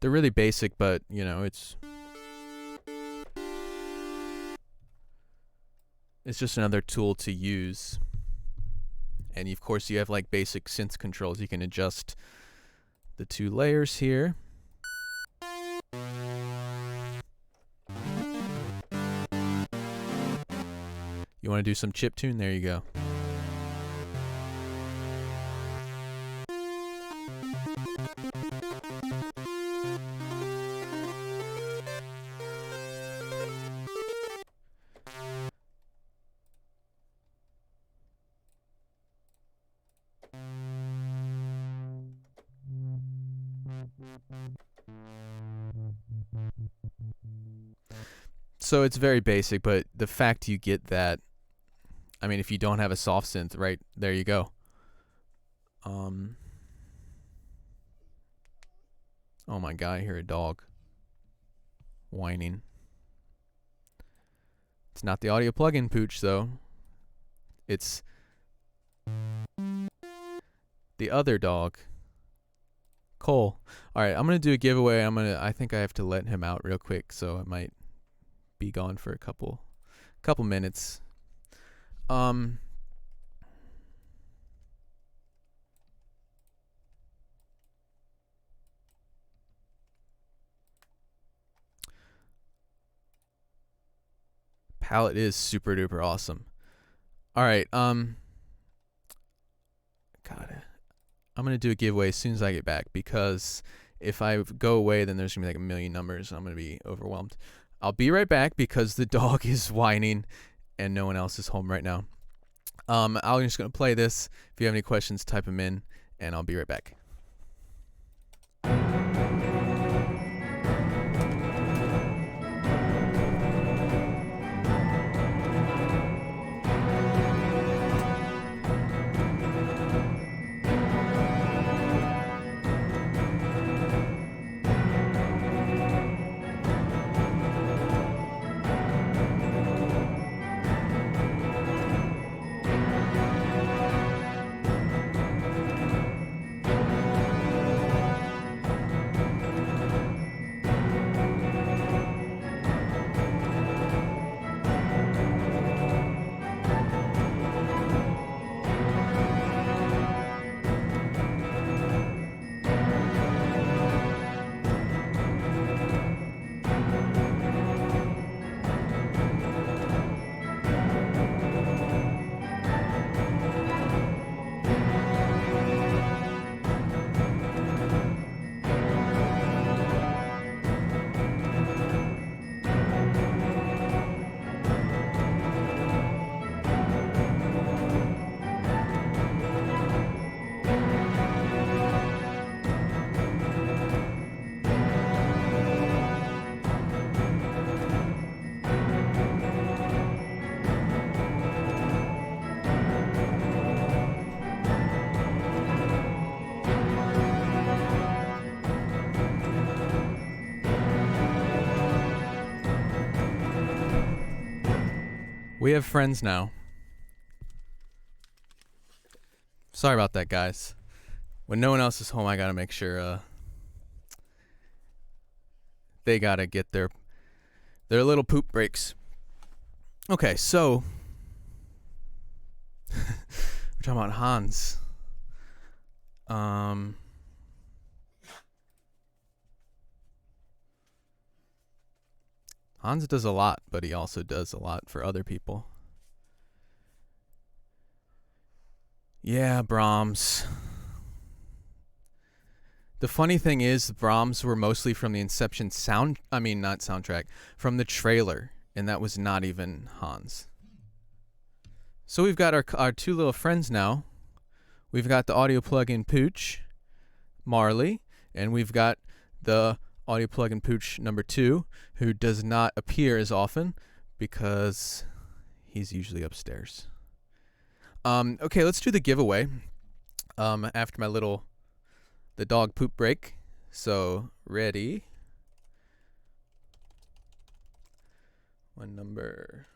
S1: They're really basic, but you know, it's just another tool to use. And of course you have like basic synth controls. You can adjust the two layers here. You want to do some chiptune? There you go. So it's very basic, but the fact you get that, I mean, if you don't have a soft synth, right, there you go. Oh my god, I hear a dog whining. It's not the audio plugin pooch though. It's the other dog. Cole. Alright, I'm gonna do a giveaway. I think I have to let him out real quick, so I might be gone for a couple minutes. Palette is super duper awesome. Alright, God, I'm gonna do a giveaway as soon as I get back, because if I go away, then there's gonna be like a million numbers and I'm gonna be overwhelmed. I'll be right back because the dog is whining and no one else is home right now. I'm just gonna play this. If you have any questions, type them in and I'll be right back. We have friends now. Sorry about that, guys. When no one else is home, I gotta make sure they gotta get their little poop breaks. Okay, so we're talking about Hans. Hans does a lot, but he also does a lot for other people. Yeah, Brahms. The funny thing is, Brahms were mostly from the Inception not soundtrack, from the trailer, and that was not even Hans. So we've got our two little friends now. We've got the audio plugin Pooch, Marley, and we've got the audio plugin Pooch number 2, who does not appear as often because he's usually upstairs. Okay, let's do the giveaway. After the dog poop break. So ready. Number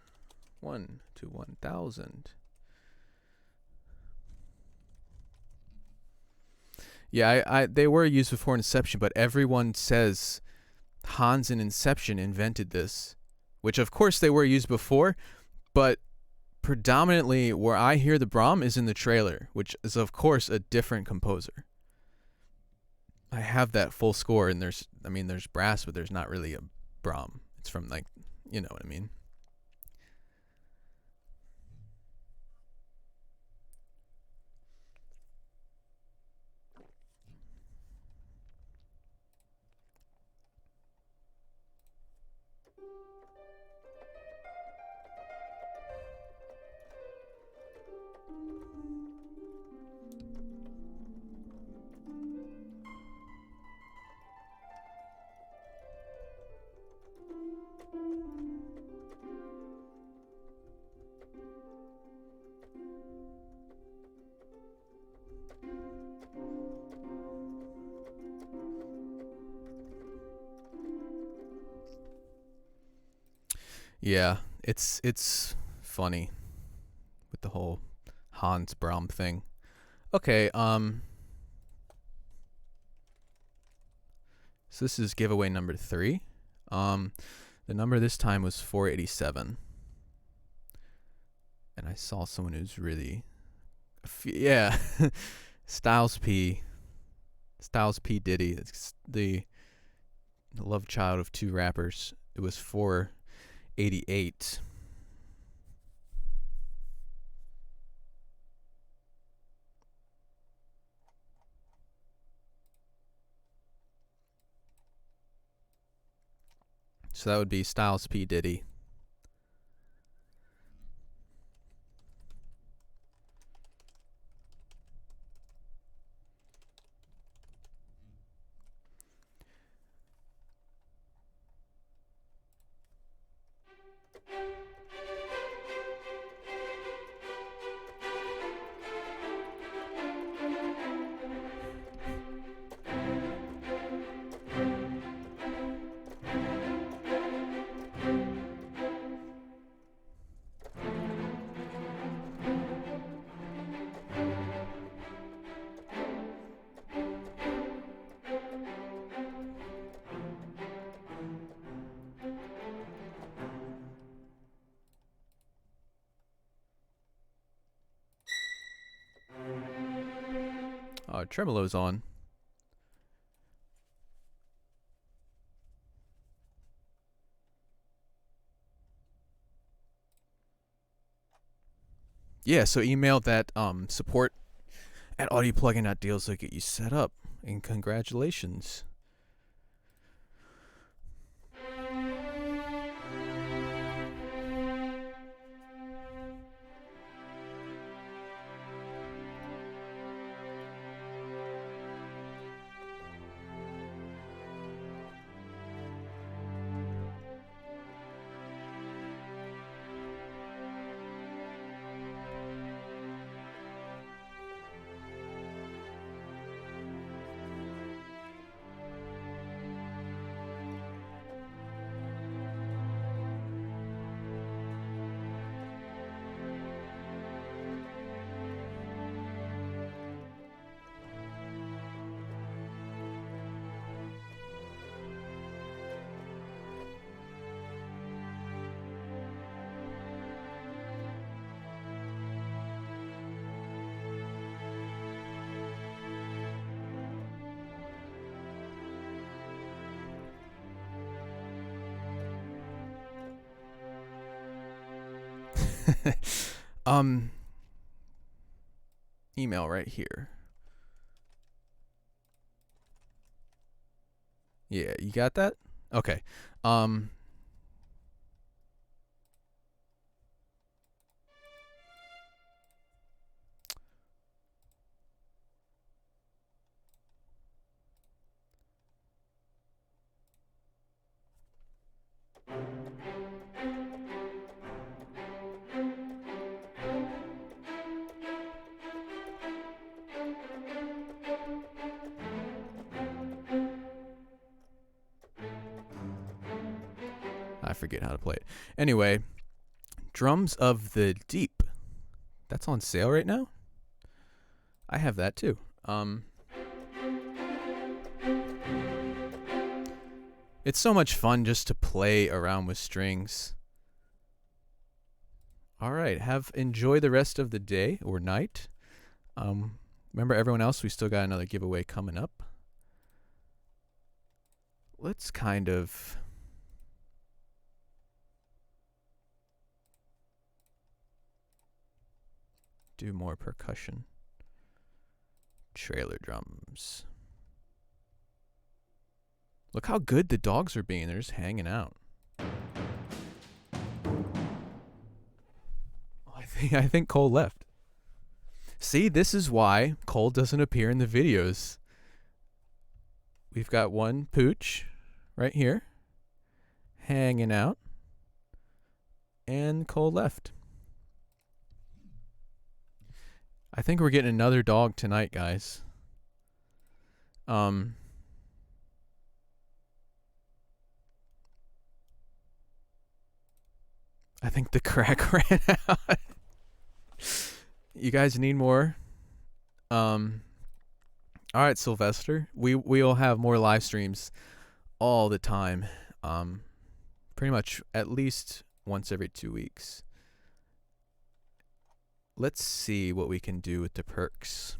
S1: 1 to 1,000. Yeah, they were used before Inception, but everyone says Hans in Inception invented this, which of course they were used before, but predominantly where I hear the Brahm is in the trailer, which is of course a different composer. I have that full score, and there's brass, but there's not really a Brahm. It's from, like, you know what I mean. Yeah, it's funny with the whole Hans Brahm thing. Okay, so this is giveaway number 3. The number this time was 487. And I saw someone who's really yeah. Styles P Diddy. It's the love child of 2 rappers. It was 488. So that would be Styles P Diddy. Oh, tremolo's on. Yeah, so email that support at audioplugin.deal so get you set up. And congratulations. Email right here. Yeah, you got that? Okay. I forget how to play it. Anyway, Drums of the Deep. That's on sale right now? I have that too. It's so much fun just to play around with strings. All right, enjoy the rest of the day or night. Remember everyone else, we still got another giveaway coming up. Let's kind of do more percussion. Trailer drums. Look how good the dogs are being. They're just hanging out. I think Cole left. See, this is why Cole doesn't appear in the videos. We've got one pooch right here hanging out, and Cole left. I think we're getting another dog tonight, guys. I think the crack ran out. You guys need more? All right, Sylvester. We'll have more live streams all the time. Pretty much at least once every 2 weeks. Let's see what we can do with the perks.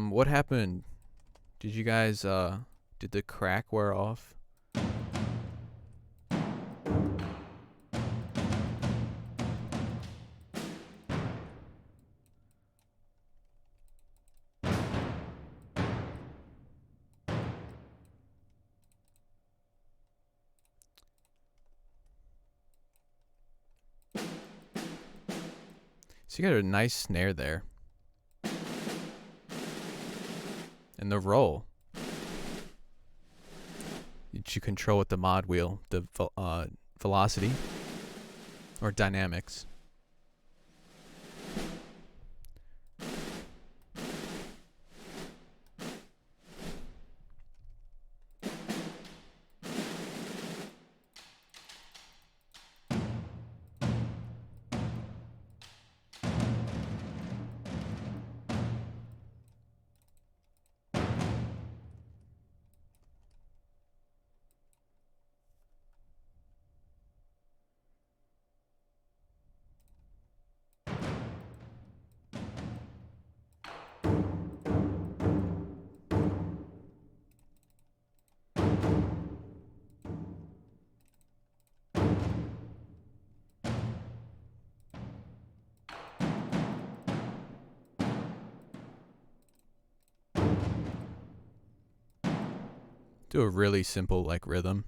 S1: What happened? Did you guys, did the crack wear off? So you got a nice snare there. And the roll. Did you control with the mod wheel, the velocity or dynamics? Do a really simple like rhythm.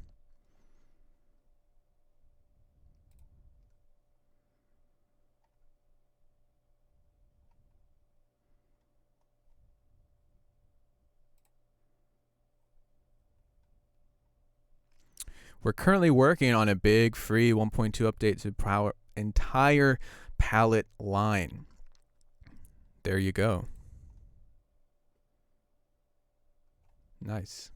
S1: We're currently working on a big free 1.2 update to power entire palette line. There you go. Nice.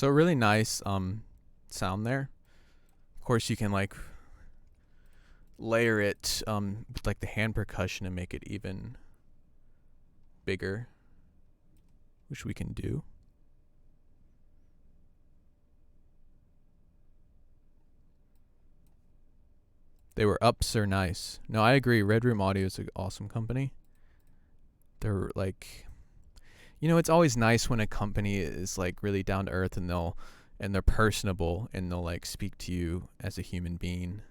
S1: So really nice sound there. Of course, you can like layer it with like the hand percussion and make it even bigger, which we can do. They were ups are nice. No, I agree. Red Room Audio is an awesome company. They're like, you know, it's always nice when a company is like really down to earth and they're personable and they'll like speak to you as a human being.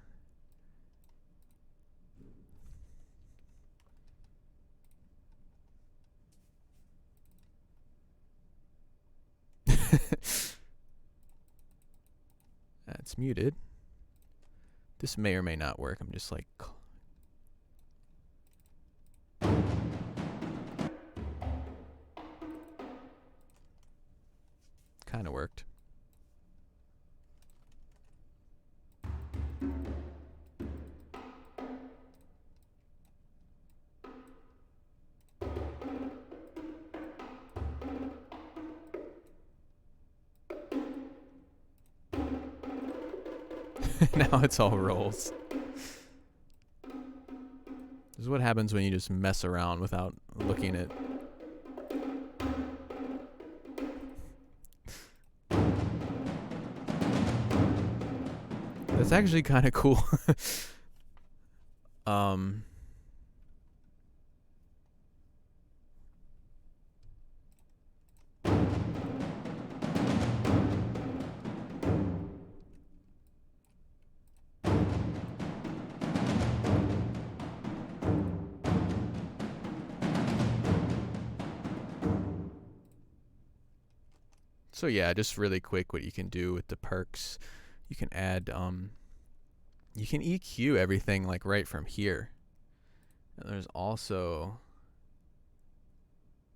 S1: That's muted. This may or may not work. I'm just like... kind of worked. Now it's all rolls. This is what happens when you just mess around without looking at... That's actually kind of cool. So yeah, just really quick what you can do with the perks. You can add, you can EQ everything like right from here. And there's also,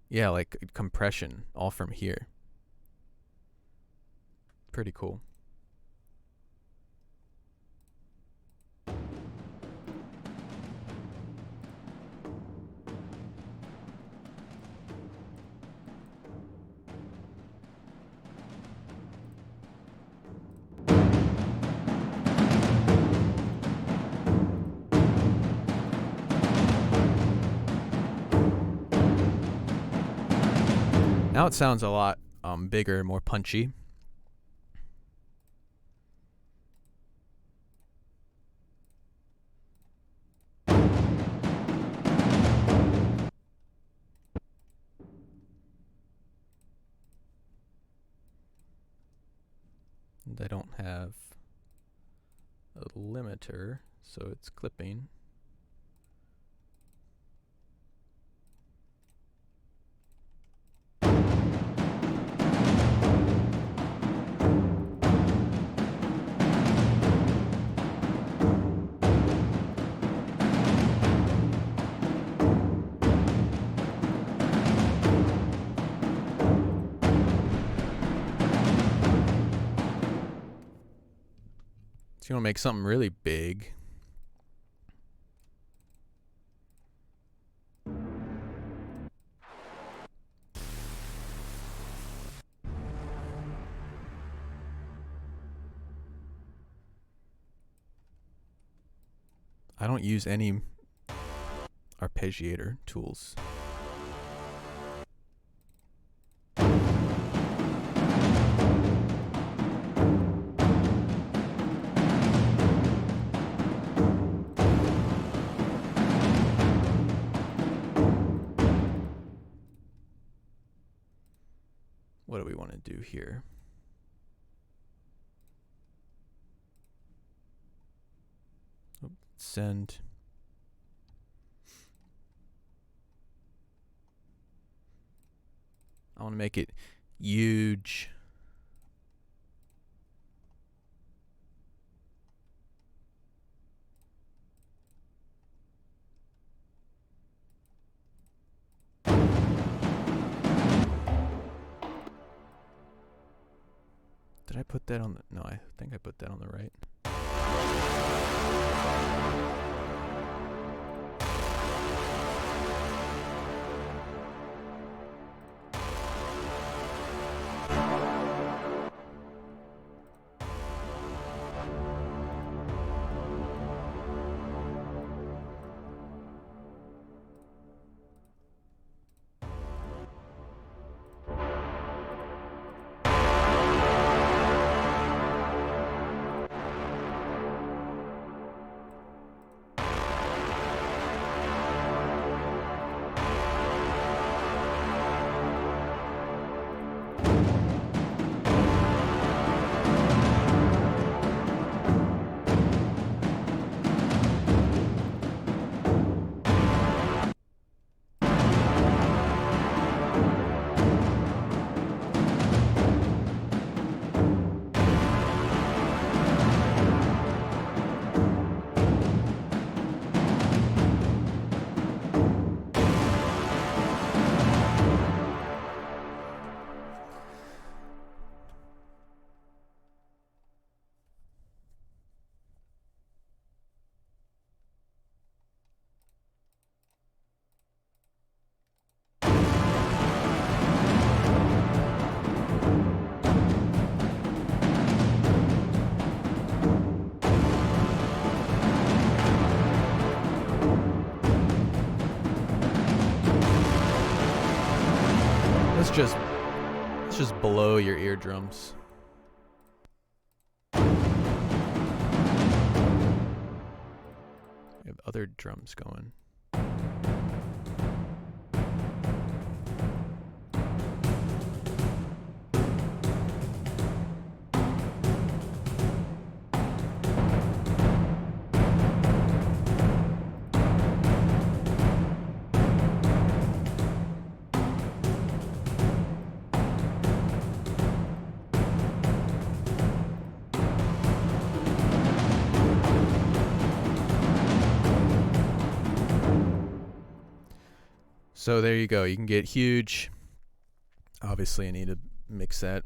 S1: yeah, like compression all from here. Pretty cool. Now it sounds a lot bigger, more punchy. And I don't have a limiter, so it's clipping. So you want to make something really big. I don't use any arpeggiator tools. What do we want to do here? Send. I want to make it huge. Did I put that on the... No, I think I put that on the right. just below your eardrums. We have other drums going. So there you go. You can get huge. Obviously, I need to mix that.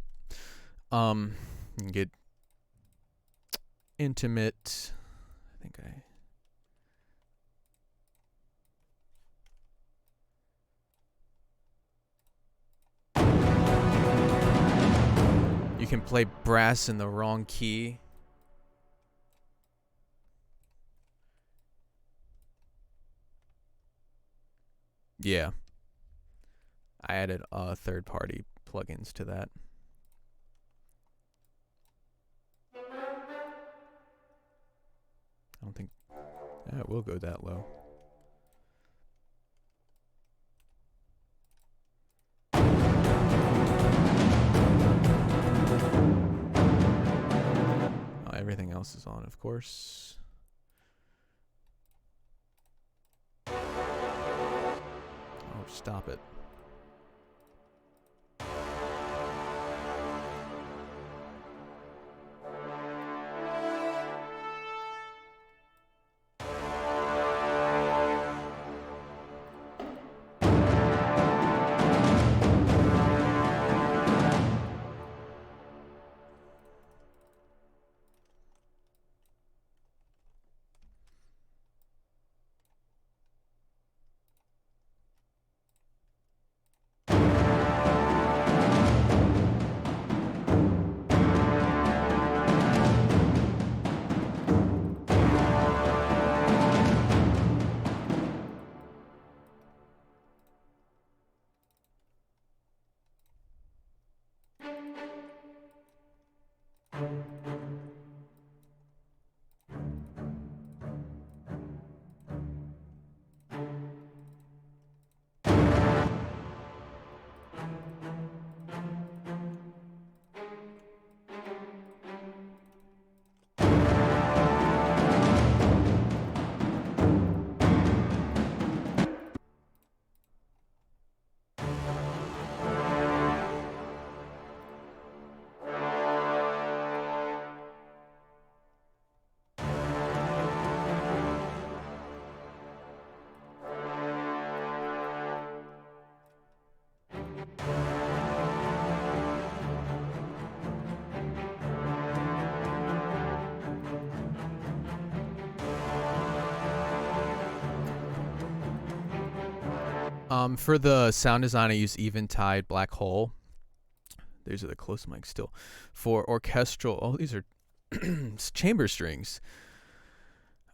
S1: You can get intimate. I think you can play brass in the wrong key. Yeah. I added third-party plugins to that. I don't think it will go that low. Everything else is on, of course. Oh, stop it. For the sound design, I use Eventide Black Hole. These are the close mics still. For orchestral, oh, these are chamber strings.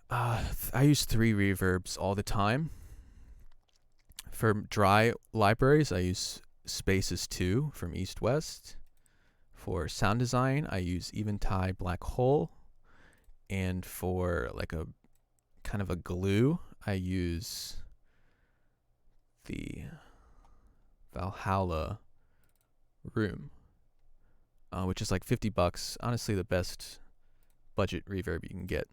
S1: I use 3 reverbs all the time. For dry libraries, I use Spaces 2 from East West. For sound design, I use Eventide Black Hole. And for like a kind of a glue, I use the Valhalla Room, which is like $50. Honestly, the best budget reverb you can get.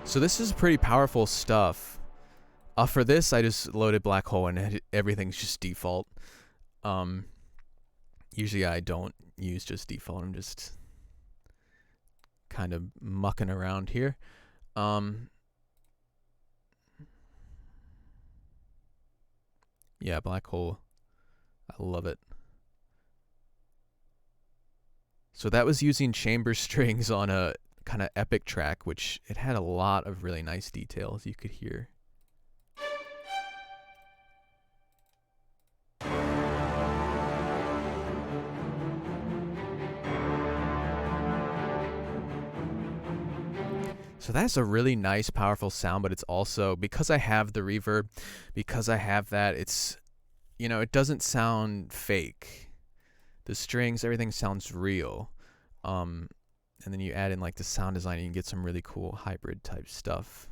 S1: So this is pretty powerful stuff. For this, I just loaded Black Hole and everything's just default. Usually I don't use just default. I'm just kind of mucking around here. Yeah, Black Hole. I love it. So that was using chamber strings on a kind of epic track, which it had a lot of really nice details you could hear. So that's a really nice, powerful sound, but it's also, because I have the reverb, because I have that, it's, you know, it doesn't sound fake. The strings, everything sounds real. And then you add in like the sound design, you can get some really cool hybrid type stuff.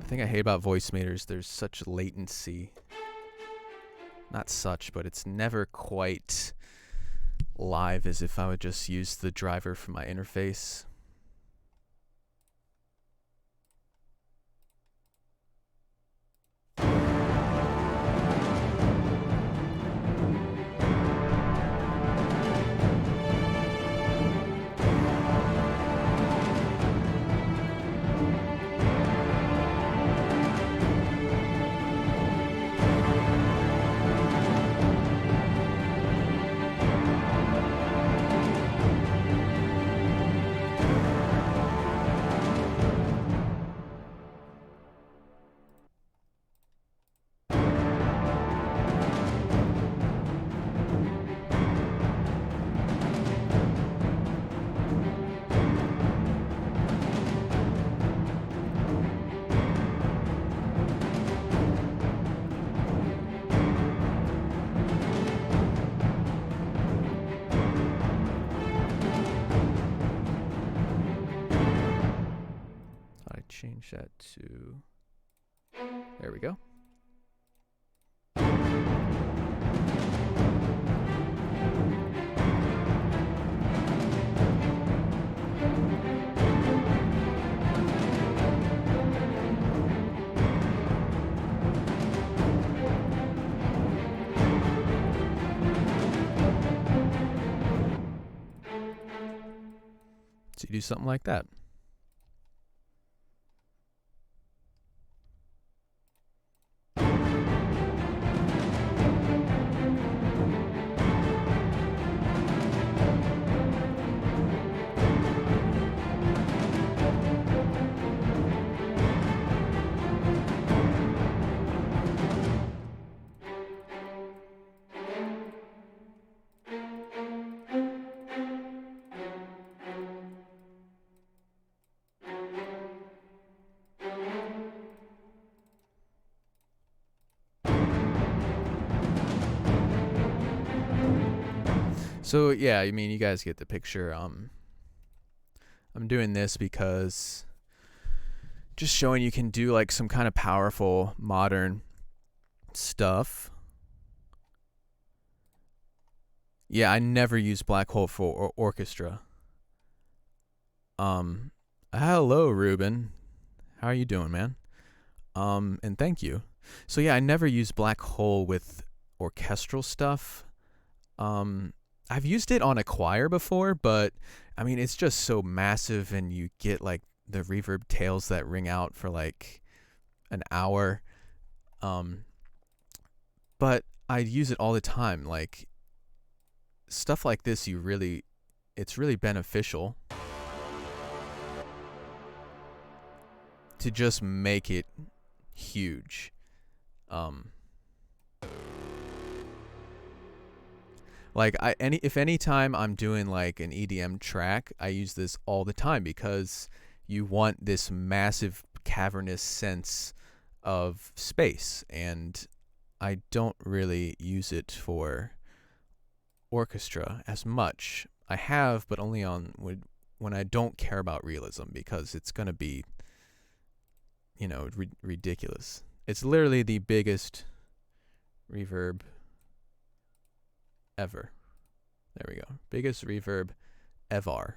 S1: The thing I hate about voice meters, there's such latency. Not such, but it's never quite live as if I would just use the driver for my interface. Change that to, there we go. So you do something like that. So yeah, I mean, you guys get the picture. I'm doing this because just showing you can do like some kind of powerful modern stuff. Yeah, I never use Black Hole for orchestra. Hello, Ruben. How are you doing, man? And thank you. So yeah, I never use Black Hole with orchestral stuff. I've used it on a choir before, but I mean, it's just so massive, and you get like the reverb tails that ring out for like an hour. But I use it all the time. Like stuff like this, it's really beneficial to just make it huge. Like if any time I'm doing like an EDM track, I use this all the time because you want this massive cavernous sense of space, and I don't really use it for orchestra as much. I have, but only on when I don't care about realism, because it's going to be, ridiculous. It's literally the biggest reverb ever. There we go. Biggest reverb ever.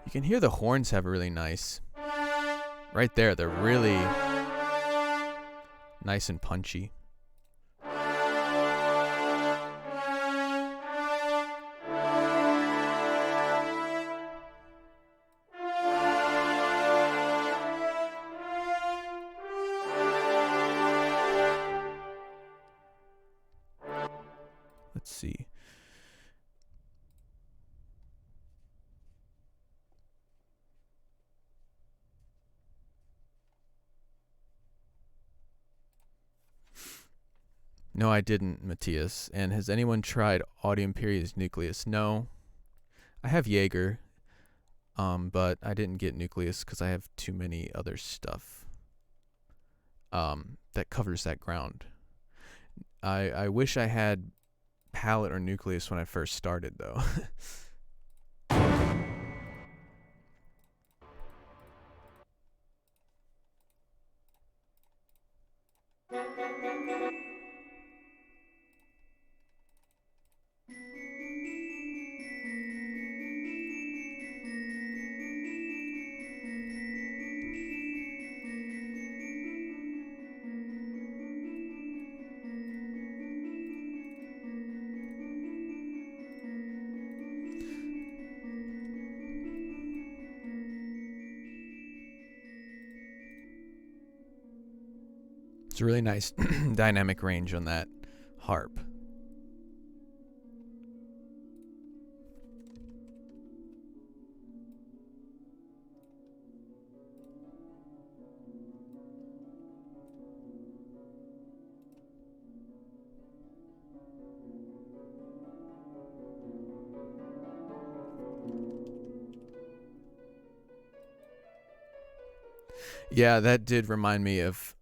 S1: You can hear the horns have a really nice, right there, they're really nice and punchy. Let's see. No, I didn't, Matthias. And has anyone tried Audio Imperia's Nucleus? No. I have Jaeger, but I didn't get Nucleus because I have too many other stuff that covers that ground. I wish I had Palette or Nucleus when I first started, though. It's a really nice dynamic range on that harp. Yeah, that did remind me of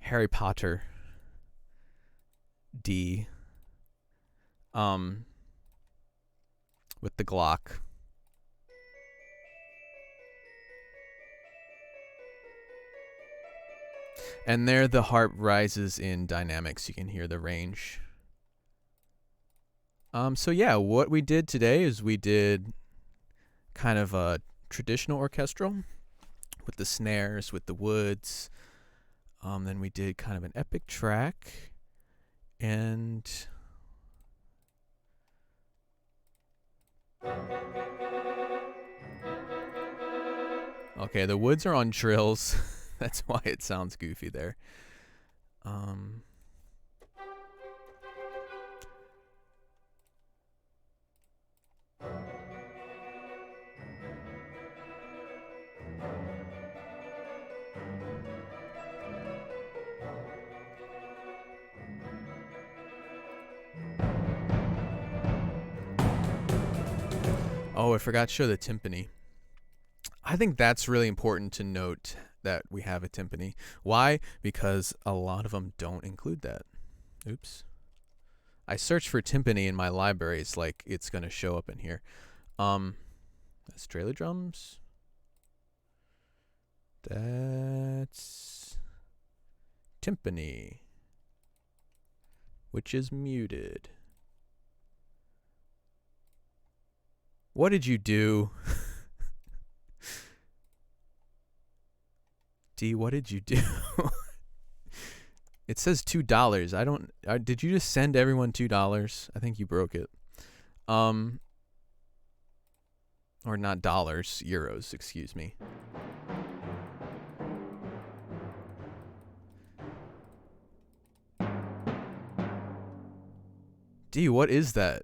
S1: Harry Potter D with the Glock. And there the harp rises in dynamics. You can hear the range. So yeah, what we did today is we did kind of a traditional orchestral with the snares, with the woods. Then we did kind of an epic track, and okay, the woods are on trills. That's why it sounds goofy there. Oh, I forgot to show the timpani. I think that's really important to note that we have a timpani. Why? Because a lot of them don't include that. Oops. I searched for timpani in my library. It's like it's going to show up in here. That's trailer drums. That's timpani, which is muted. What did you do? D, what did you do? It says $2. I don't. Did you just send everyone $2? I think you broke it. Or not dollars, euros. Excuse me. D, what is that?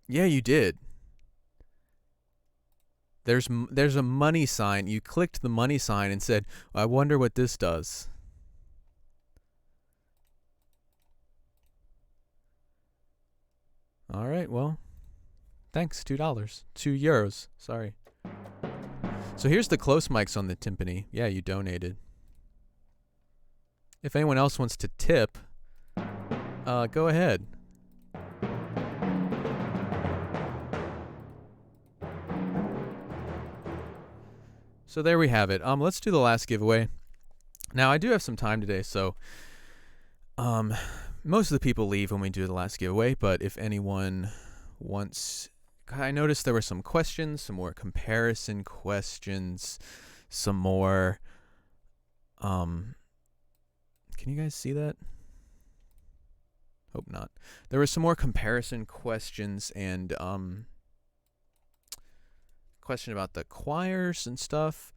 S1: Yeah, you did. There's a money sign. You clicked the money sign and said, I wonder what this does. All right, well, thanks. $2. €2. Sorry. So here's the close mics on the timpani. Yeah, you donated. If anyone else wants to tip, go ahead. So there we have it. Let's do the last giveaway. Now I do have some time today, so most of the people leave when we do the last giveaway, but if anyone wants, I noticed there were some questions, some more comparison questions, some more can you guys see that? Hope not. There were some more comparison questions and question about the choirs and stuff.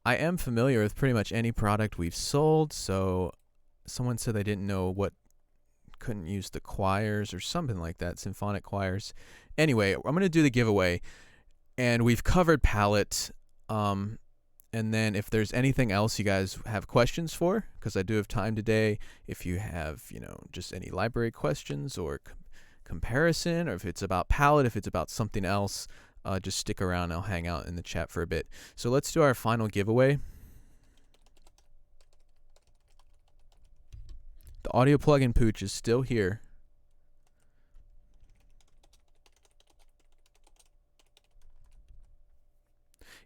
S1: I am familiar with pretty much any product we've sold, so someone said they didn't know what couldn't use the choirs or something like that, symphonic choirs. Anyway, I'm going to do the giveaway, and we've covered palette, and then if there's anything else you guys have questions for, because I do have time today, if you have, just any library questions or comparison, or if it's about palette, if it's about something else, just stick around. I'll hang out in the chat for a bit. So let's do our final giveaway. The audio plugin pooch is still here.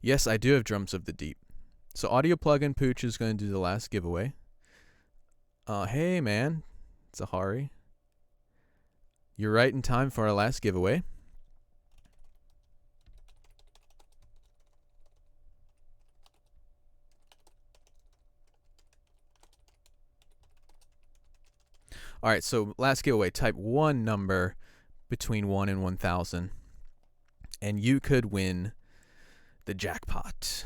S1: Yes, I do have Drums of the Deep. So audio plugin pooch is going to do the last giveaway. Hey man, Zahari. You're right in time for our last giveaway. All right, so last giveaway, type 1 number between 1 and 1,000, and you could win the jackpot.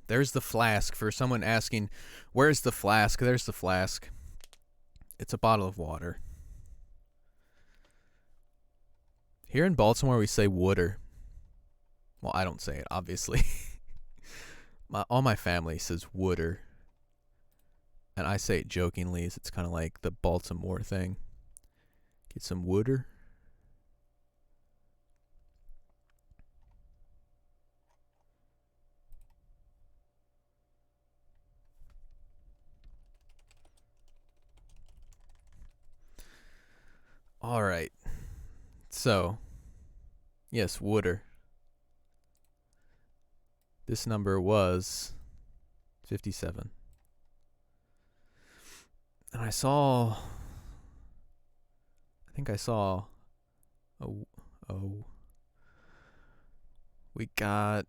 S1: There's the flask. For someone asking, where's the flask? There's the flask. It's a bottle of water. Here in Baltimore, we say wooder. Well, I don't say it, obviously. All my family says wooder. And I say it jokingly, as it's kind of like the Baltimore thing. Get some wooder. All right. So, yes, wooder. This number was 57. And I think I saw, we got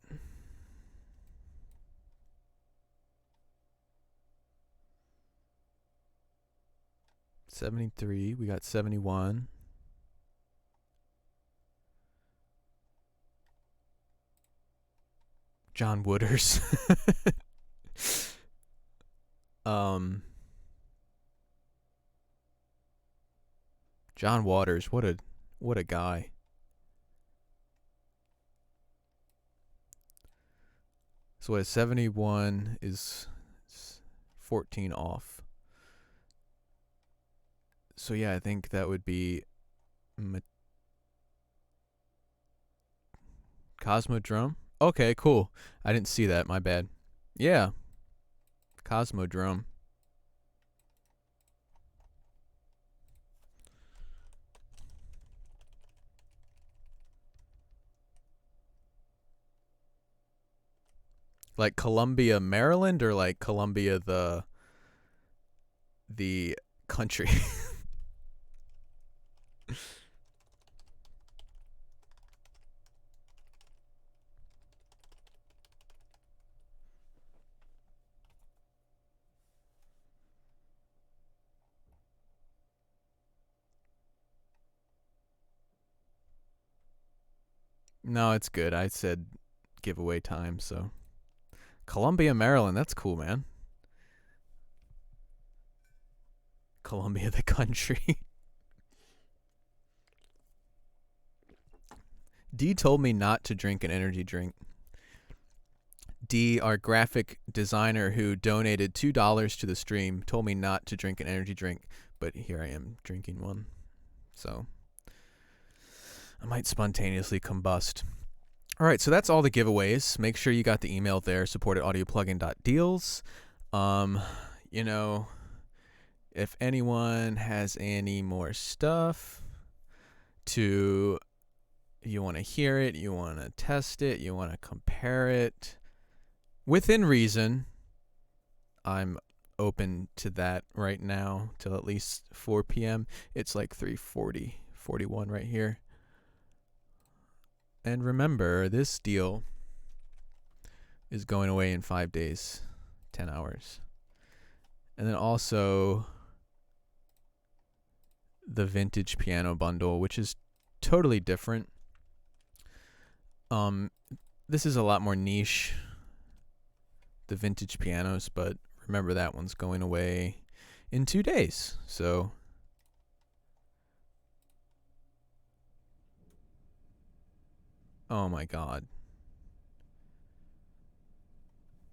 S1: $73, we got $71. John Wooders. John Waters, what a guy. So what, 71 is 14 off. So yeah, I think that would be Cosmodrome. Okay, cool. I didn't see that, my bad. Yeah. Cosmodrome. Like Columbia, Maryland, or like Columbia the country? No, it's good. I said giveaway time, so Columbia, Maryland. That's cool, man. Columbia, the country. D told me not to drink an energy drink. D, our graphic designer who donated $2 to the stream, told me not to drink an energy drink, but here I am drinking one. So I might spontaneously combust. All right, so that's all the giveaways. Make sure you got the email there, support@audioplugin.deals. You know, if anyone has any more stuff you want to hear it, you want to test it, you want to compare it, within reason, I'm open to that right now till at least 4 p.m. It's like 3:41 right here. And remember, this deal is going away in 5 days, 10 hours. And then also the vintage piano bundle, which is totally different. This is a lot more niche, the vintage pianos, but remember that one's going away in 2 days. So oh my god.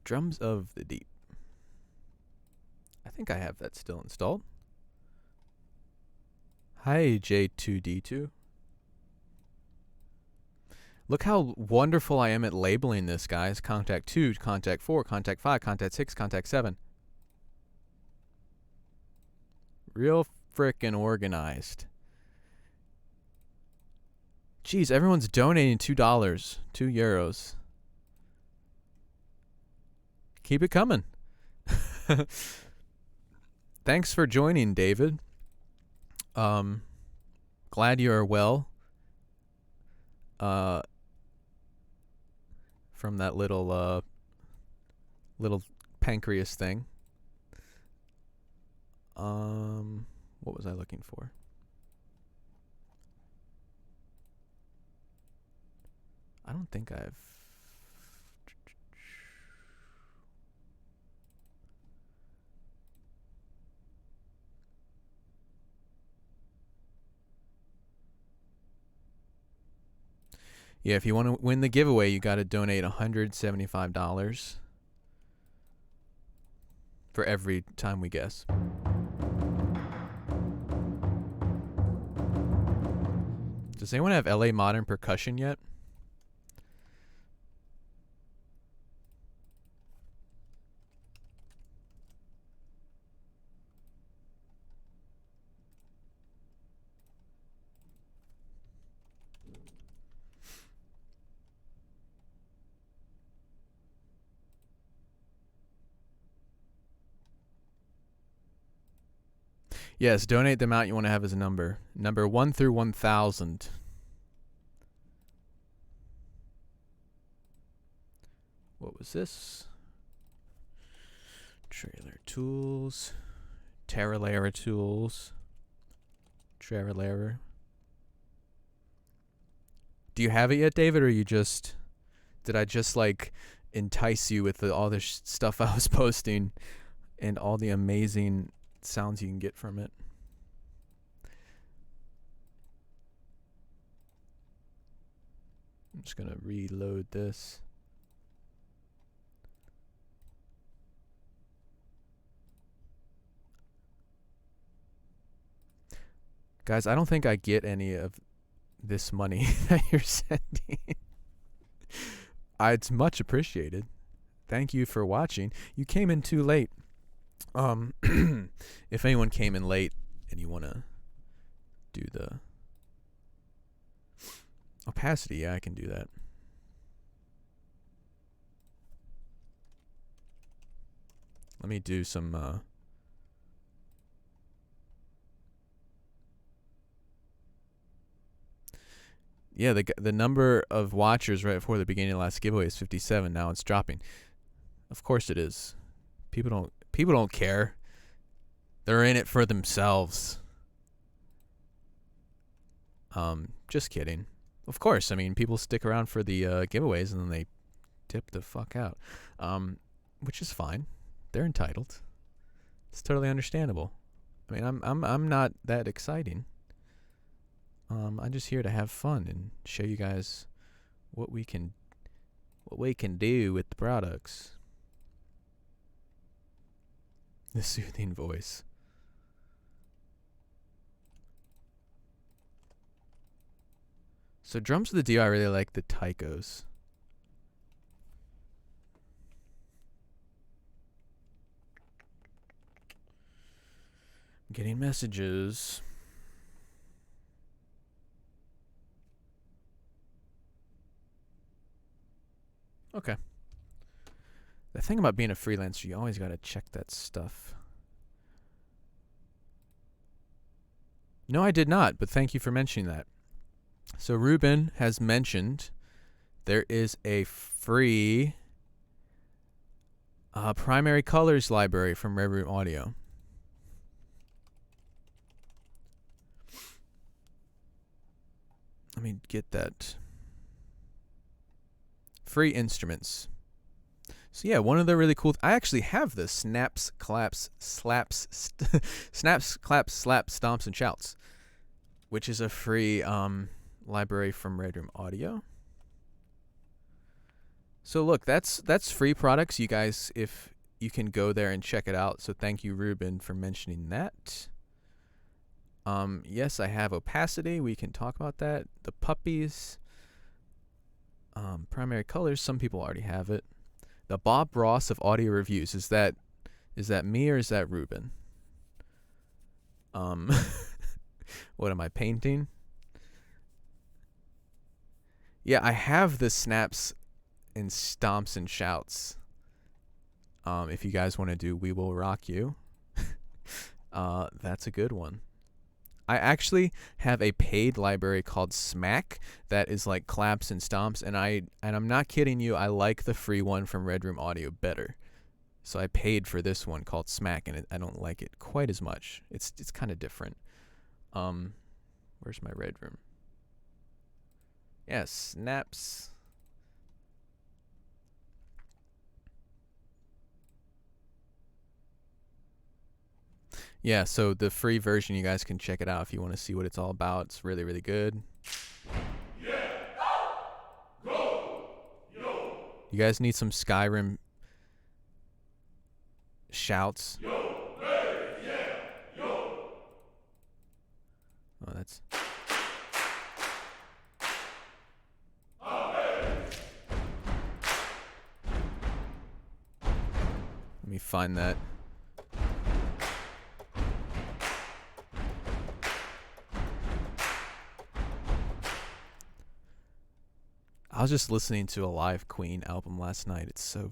S1: Drums of the Deep. I think I have that still installed. Hi, J2D2. Look how wonderful I am at labeling this, guys. Contact 2, contact 4, contact 5, contact 6, contact 7. Real frickin' organized. Jeez, everyone's donating $2, €2. Keep it coming. Thanks for joining, David. Glad you are well. From that little pancreas thing. What was I looking for? I don't think I've... Yeah, if you want to win the giveaway, you got to donate $175 for every time we guess. Does anyone have LA Modern Percussion yet? Yes, donate the amount you want to have as a number. Number 1 through 1,000. What was this? Trailer tools. Terralera tools. Terralera. Do you have it yet, David, or you just... Did I just, like, entice you with all this stuff I was posting and all the amazing sounds you can get from it? I'm just going to reload this. Guys, I don't think I get any of this money that you're sending. It's much appreciated. thank you for watching. You came in too late. If anyone came in late and you want to do the opacity, yeah, I can do that. Let me do some yeah, the number of watchers right before the beginning of the last giveaway is 57. Now it's dropping. Of course it is. People don't care. They're in it for themselves. Just kidding. Of course, I mean, people stick around for the giveaways and then they tip the fuck out. Which is fine. They're entitled. It's totally understandable. I mean, I'm not that exciting. I'm just here to have fun and show you guys what we can do with the products. The soothing voice. So drums with the D, I really like the taikos. I'm getting messages. Okay. The thing about being a freelancer, you always got to check that stuff. No, I did not, but thank you for mentioning that. So Ruben has mentioned there is a free primary colors library from Reverb Audio. Let me get that. Free instruments. So yeah, one of the really cool. I actually have the snaps, claps, slaps, snaps, claps, slaps, stomps, and shouts, which is a free library from Reverb Audio. So look, that's free products. You guys, if you can go there and check it out. So thank you, Ruben, for mentioning that. Yes, I have opacity. We can talk about that. The puppies. Primary colors, some people already have it. The Bob Ross of audio reviews, is that me or is that Ruben? What am I painting? Yeah, I have the snaps and stomps and shouts. If you guys want to do We Will Rock You, that's a good one. I actually have a paid library called Smack that is like claps and stomps, and I'm not kidding you, I like the free one from Red Room Audio better. So I paid for this one called Smack, and I don't like it quite as much. It's kind of different. Where's my Red Room? Yeah, snaps. Yeah, so the free version, you guys can check it out if you want to see what it's all about. It's really, really good. Yeah. Go. Yo. You guys need some Skyrim shouts. Yo. Hey. Yeah. Yo. Oh, that's... Let me find that. I was just listening to a live Queen album last night. It's so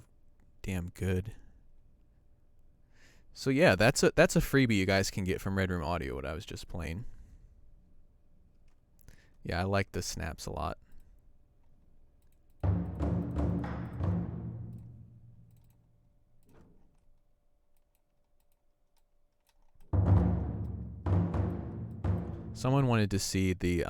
S1: damn good. So yeah, that's a freebie you guys can get from Red Room Audio, what I was just playing. Yeah, I like the snaps a lot. Someone wanted to see the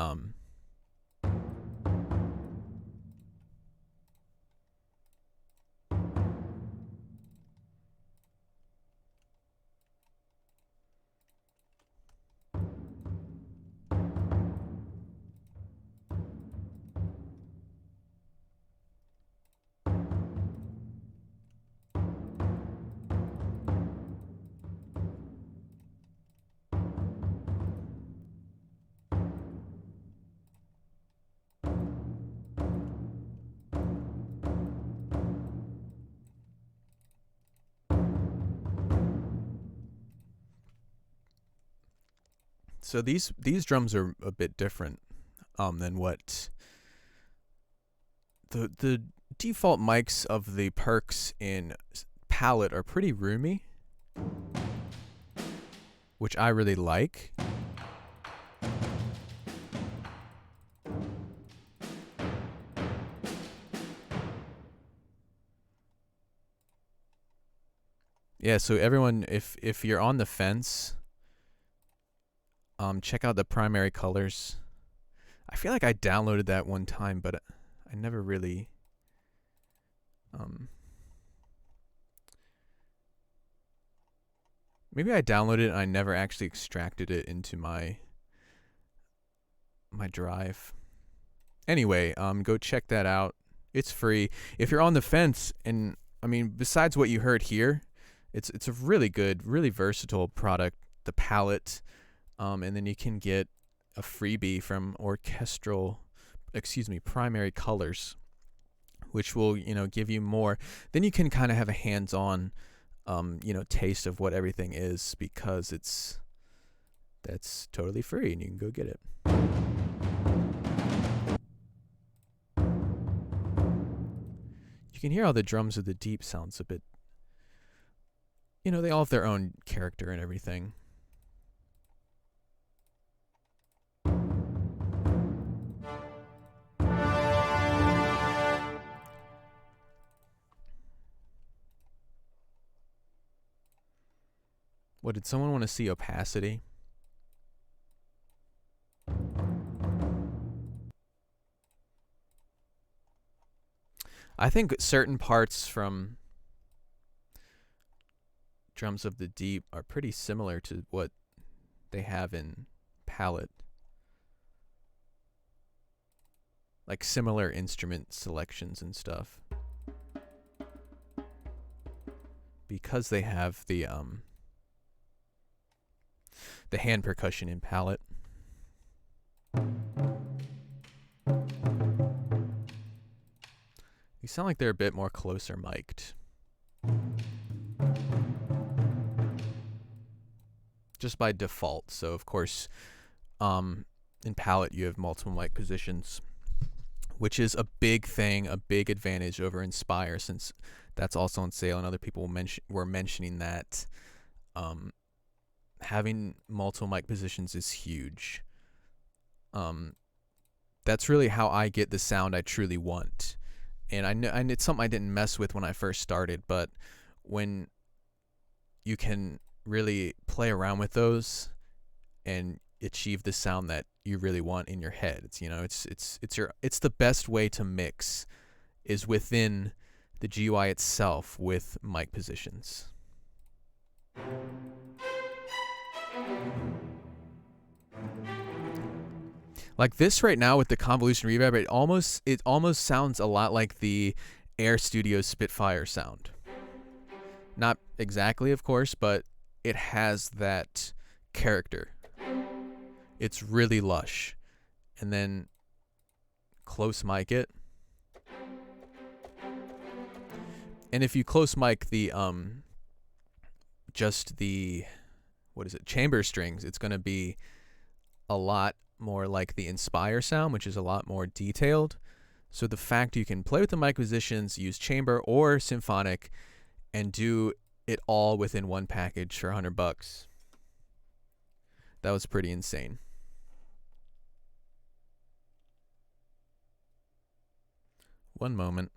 S1: So these drums are a bit different than what the default mics of the Percs in Palette are pretty roomy, which I really like. Yeah, so everyone, if you're on the fence, check out the primary colors. I feel like I downloaded that one time, but I never really maybe I downloaded it and I never actually extracted it into my drive. Anyway, go check that out. It's free. If you're on the fence, and I mean, besides what you heard here, it's a really good, really versatile product, the palette, and then you can get a freebie from Primary Colors, which will, give you more. Then you can kind of have a hands-on, taste of what everything is, because that's totally free and you can go get it. You can hear how the drums of the deep sounds a bit, they all have their own character and everything. What, did someone want to see opacity? I think certain parts from Drums of the Deep are pretty similar to what they have in Palette. Like similar instrument selections and stuff. Because they have the hand percussion in Palette. They sound like they're a bit more closer mic'd. Just by default. So of course, in Palette you have multiple mic positions, which is a big thing, a big advantage over Inspire, since that's also on sale, and other people were mentioning that having multiple mic positions is huge. That's really how I get the sound I truly want. And I know, and it's something I didn't mess with when I first started, but when you can really play around with those and achieve the sound that you really want in your head, it's the best way to mix is within the GUI itself with mic positions. Like this right now with the convolution reverb, it almost sounds a lot like the Air Studio Spitfire sound. Not exactly, of course, but it has that character. It's really lush. And then close mic it. And if you close mic the chamber strings, it's going to be a lot more like the Inspire sound, which is a lot more detailed. So the fact you can play with the mic positions, use chamber or symphonic, and do it all within one package for $100, that was pretty insane. One moment.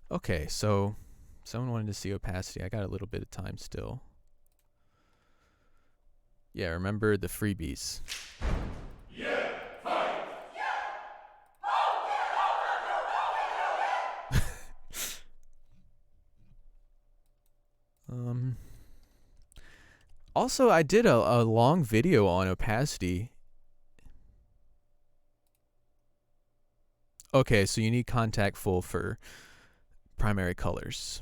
S1: Okay, so someone wanted to see opacity. I got a little bit of time still. Yeah, remember the freebies. Yeah, fight. Also, I did a long video on opacity. Okay, so you need contact full for primary colors.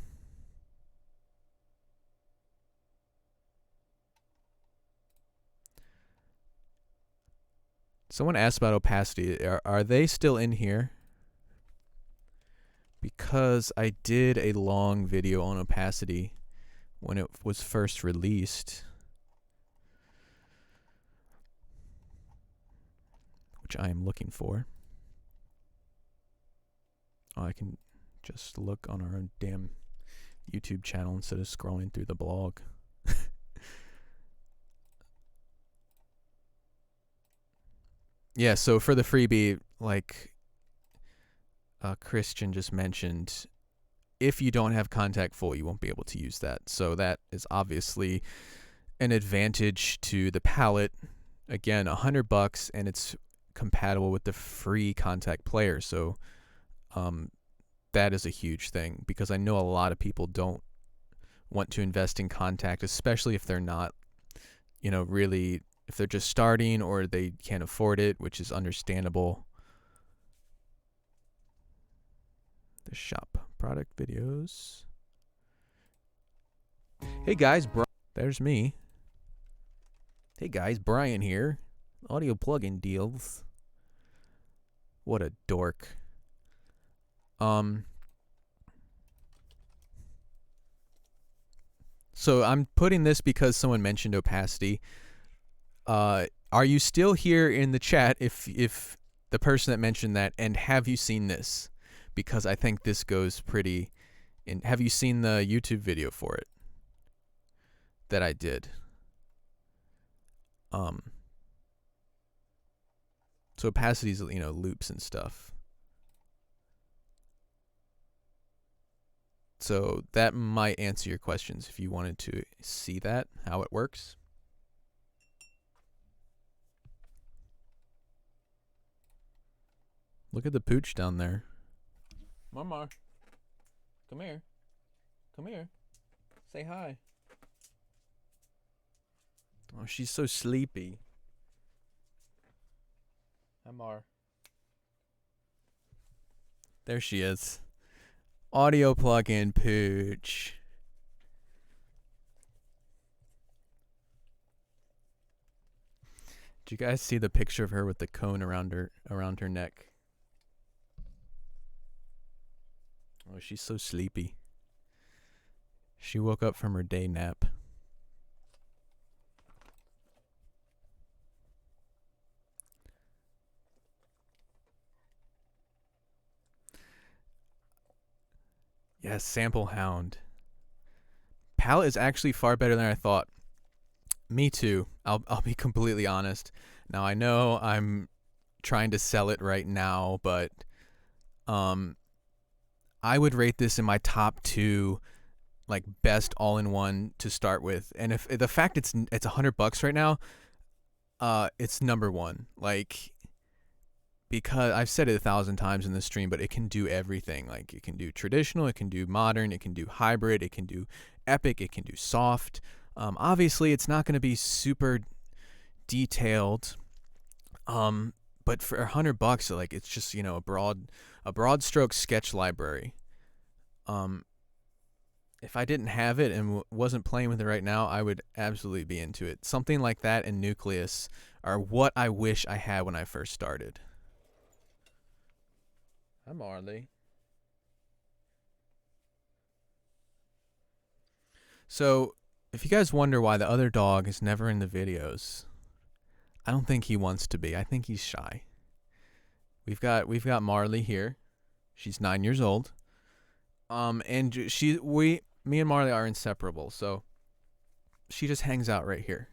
S1: Someone asked about opacity. Are they still in here? Because I did a long video on opacity when it was first released, which I am looking for. Oh, I can just look on our own damn YouTube channel instead of scrolling through the blog. Yeah, so for the freebie, like Christian just mentioned, if you don't have Contact Full, you won't be able to use that. So that is obviously an advantage to the palette. Again, $100, and it's compatible with the free Contact player. So that is a huge thing, because I know a lot of people don't want to invest in Contact, especially if they're not, really, if they're just starting or they can't afford it, which is understandable. The shop product videos. Hey guys, there's me. Hey guys, Brian here. Audio plugin deals. What a dork. So I'm putting this because someone mentioned opacity. Are you still here in the chat if the person that mentioned that, and have you seen this? Because I think this goes pretty in. Have you seen the YouTube video for it that I did? So opacity is, loops and stuff. So that might answer your questions if you wanted to see that, how it works. Look at the pooch down there. Mama, come here. Come here. Say hi. Oh, she's so sleepy. Hi, Mar. There she is. Audio plugin pooch. Did you guys see the picture of her with the cone around her neck? Oh, she's so sleepy. She woke up from her day nap. Yes, Sample Hound. Palette is actually far better than I thought. Me too. I'll be completely honest. Now I know I'm trying to sell it right now, but I would rate this in my top 2, like, best all-in-one to start with. And if the fact it's $100 right now, it's number 1. Like, because I've said it 1,000 times in this stream, but it can do everything. Like, it can do traditional, it can do modern, it can do hybrid, it can do epic, it can do soft. Obviously, it's not going to be super detailed, but for $100, like, it's just, a broad stroke sketch library. If I didn't have it and wasn't playing with it right now, I would absolutely be into it. Something like that and Nucleus are what I wish I had when I first started. Hi, Marley. So, if you guys wonder why the other dog is never in the videos, I don't think he wants to be. I think he's shy. We've got Marley here. She's 9 years old. And me and Marley are inseparable. So she just hangs out right here.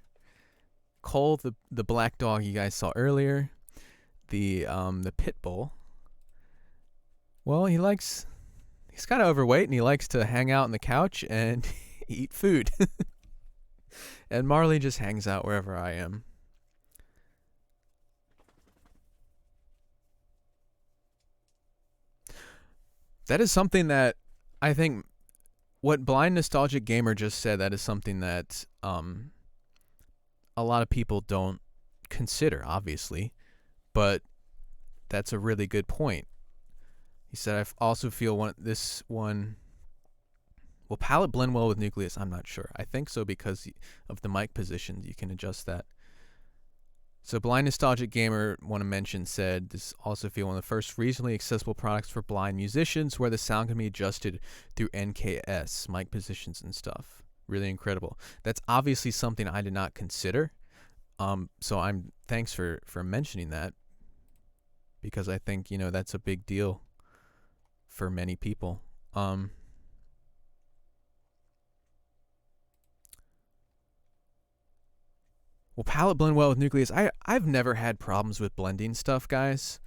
S1: Cole, the black dog you guys saw earlier, the pit bull. Well, he's kind of overweight, and he likes to hang out on the couch and eat food. And Marley just hangs out wherever I am. That is something that I think what Blind Nostalgic Gamer just said, that is something that a lot of people don't consider, obviously, but that's a really good point. He said, I also feel will palette blend well with Nucleus? I'm not sure. I think so because of the mic positions. You can adjust that. So Blind Nostalgic Gamer, want to mention, said, this also feel one of the first reasonably accessible products for blind musicians where the sound can be adjusted through NKS, mic positions and stuff. really incredible. That's obviously something I did not consider. So thanks for mentioning that, because I think, you know, that's a big deal for many people. Will palette blend well with Nucleus? I've never had problems with blending stuff, guys.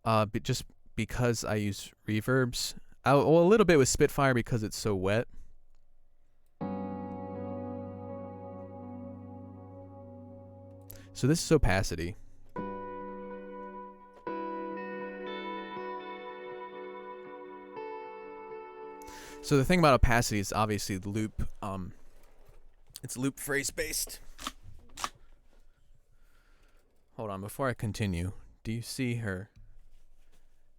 S1: But just because I use reverbs. Well, a little bit with Spitfire because it's so wet. So this is opacity. So the thing about opacity is obviously the loop. It's loop phrase based. Hold on, before I continue, do you see her?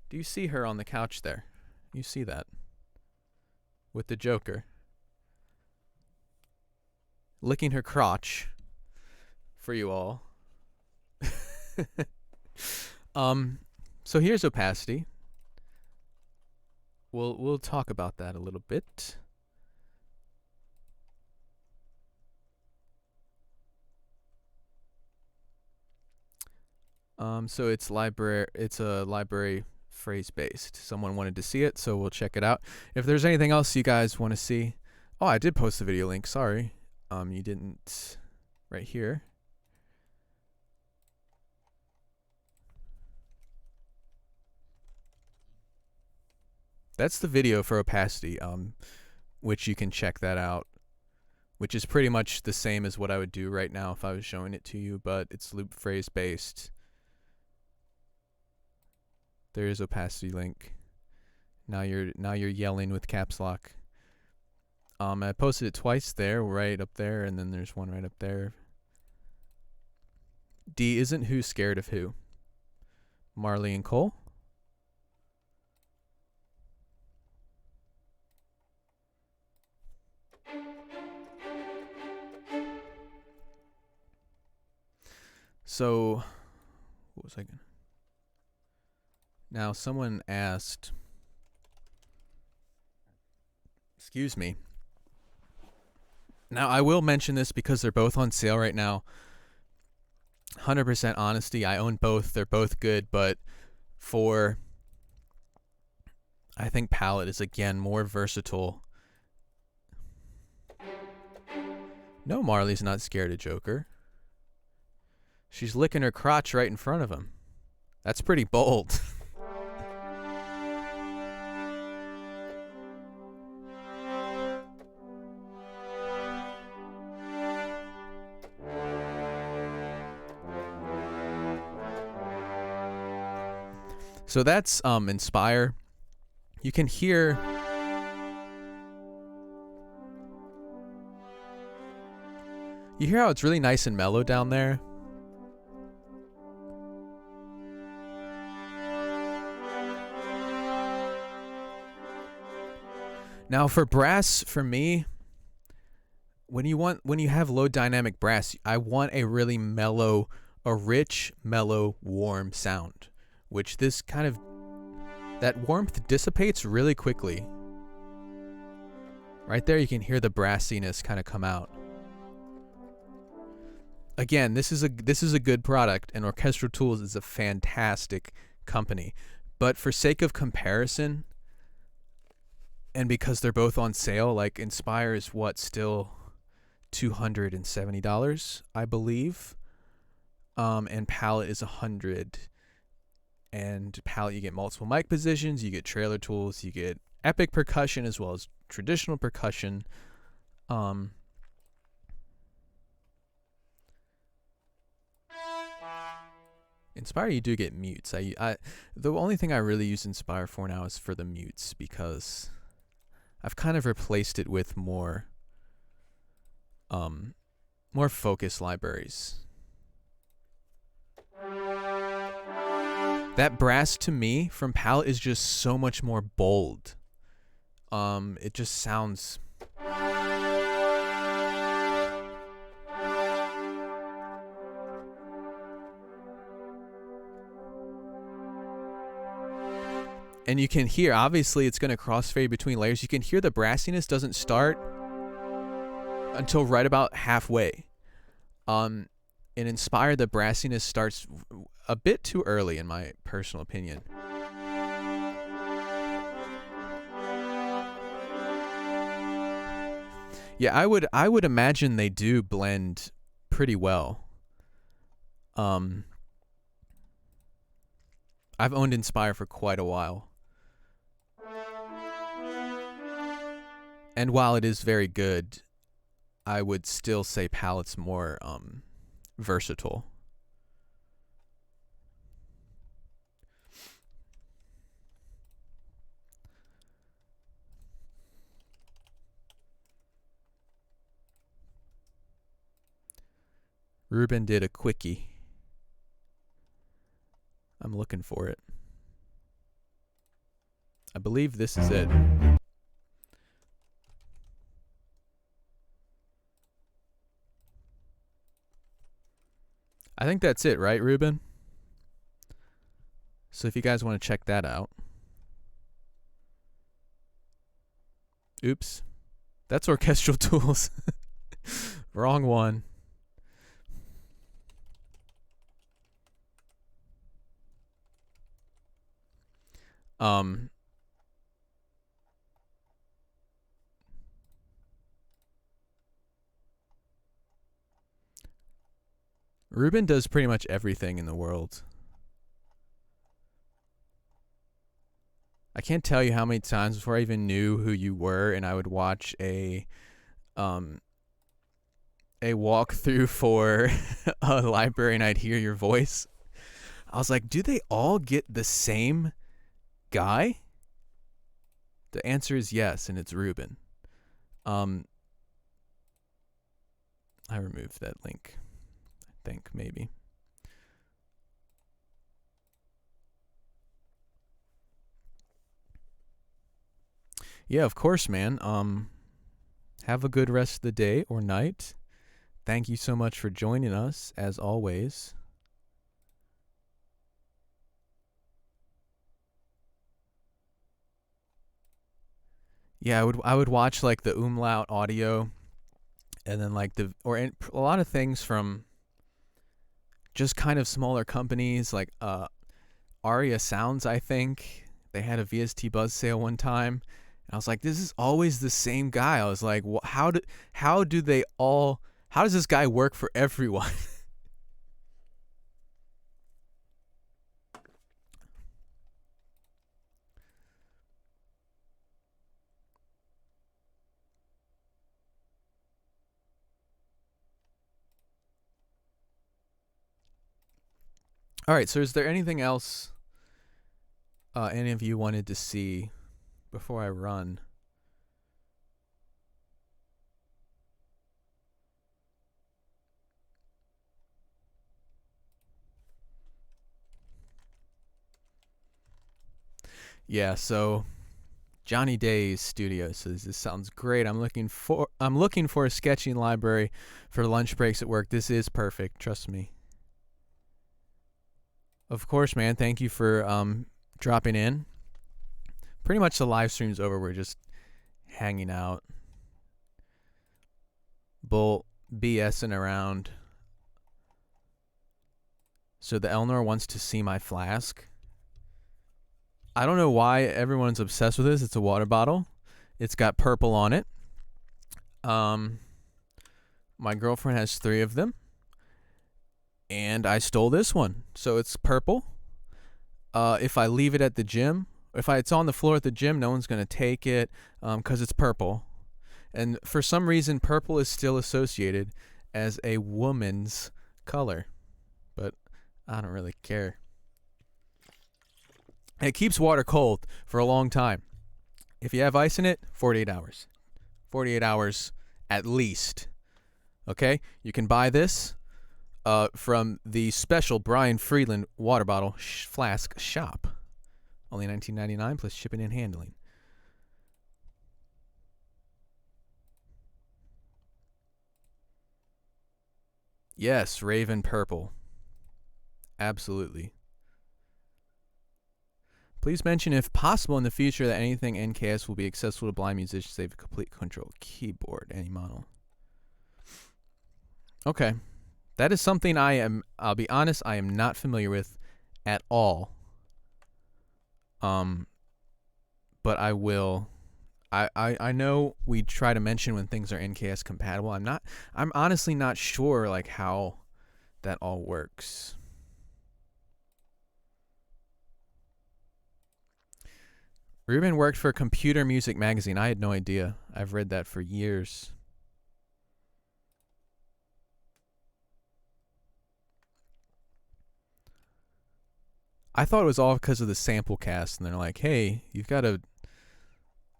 S1: Do you see her on the couch there? You see that? With the Joker. Licking her crotch for you all. So here's opacity. We'll talk about that a little bit. So it's a library phrase based. Someone wanted to see it, so we'll check it out. If there's anything else you guys want to see, oh, I did post the video link. Sorry, you didn't. Right here. That's the video for opacity, which you can check that out, which is pretty much the same as what I would do right now if I was showing it to you, but it's loop phrase based. There is opacity link. Now you're yelling with caps lock. I posted it twice there, right up there, and then there's one right up there. D isn't who scared of who. Marley and Cole. So, what was I gonna? Now, someone asked, excuse me. Now, I will mention this because they're both on sale right now. 100% honesty, I own both. They're both good, but I think palette is, again, more versatile. No, Marley's not scared of Joker. She's licking her crotch right in front of him. That's pretty bold. So that's Inspire. You can hear how it's really nice and mellow down there. Now for brass, for me, when you have low dynamic brass, I want a really mellow, a rich, mellow, warm sound, which this kind of, that warmth dissipates really quickly. Right there you can hear the brassiness kind of come out. Again, this is a good product, and Orchestral Tools is a fantastic company. But for sake of comparison, and because they're both on sale, like Inspire is still $270, I believe. And palette is $100. And palette, you get multiple mic positions, you get trailer tools, you get epic percussion as well as traditional percussion. Inspire, you do get mutes. The only thing I really use Inspire for now is for the mutes, because I've kind of replaced it with more focus libraries. That brass to me from palette is just so much more bold. It just sounds. And you can hear, obviously it's going to crossfade between layers. You can hear the brassiness doesn't start until right about halfway. In Inspire, the brassiness starts a bit too early, in my personal opinion. Yeah, I would imagine they do blend pretty well. I've owned Inspire for quite a while. And while it is very good, I would still say Palette's more versatile. Ruben did a quickie. I'm looking for it. I believe this is it. I think that's it, right, Ruben? So if you guys want to check that out. Oops. That's Orchestral Tools. Wrong one. Ruben does pretty much everything in the world. I can't tell you how many times before I even knew who you were, and I would watch a walkthrough for a library, and I'd hear your voice. I was like, do they all get the same guy? The answer is yes, and it's Ruben. I removed that link. I think maybe. Yeah, of course, man. Have a good rest of the day or night. Thank you so much for joining us, as always. Yeah, I would watch like the umlaut audio, and then like a lot of things from just kind of smaller companies like Aria Sounds. I think they had a VST Buzz sale one time. And I was like, this is always the same guy. I was like, how does this guy work for everyone? All right, so is there anything else any of you wanted to see before I run? Yeah, so Johnny Day's studio says this sounds great. I'm looking for a sketching library for lunch breaks at work. This is perfect, trust me. Of course, man. Thank you for dropping in. Pretty much the live stream's over. We're just hanging out, BSing around. So the Elnor wants to see my flask. I don't know why everyone's obsessed with this. It's a water bottle. It's got purple on it. My girlfriend has 3 of them. And I stole this one. So it's purple. If I leave it at the gym, it's on the floor at the gym, no one's going to take it because it's purple. And for some reason, purple is still associated as a woman's color. But I don't really care. And it keeps water cold for a long time. If you have ice in it, 48 hours. 48 hours at least. Okay? You can buy this from the special Brian Friedland water bottle flask shop. Only $19.99 plus shipping and handling. Yes, Raven Purple. Absolutely. Please mention, if possible, in the future that anything NKS will be accessible to blind musicians. They have complete control keyboard, any model. Okay. That is something I'll be honest, I am not familiar with at all. But I will. I know we try to mention when things are NKS compatible. I'm honestly not sure like how that all works. Ruben worked for Computer Music Magazine. I had no idea. I've read that for years. I thought it was all because of the sample cast, and they're like, "Hey, you've got a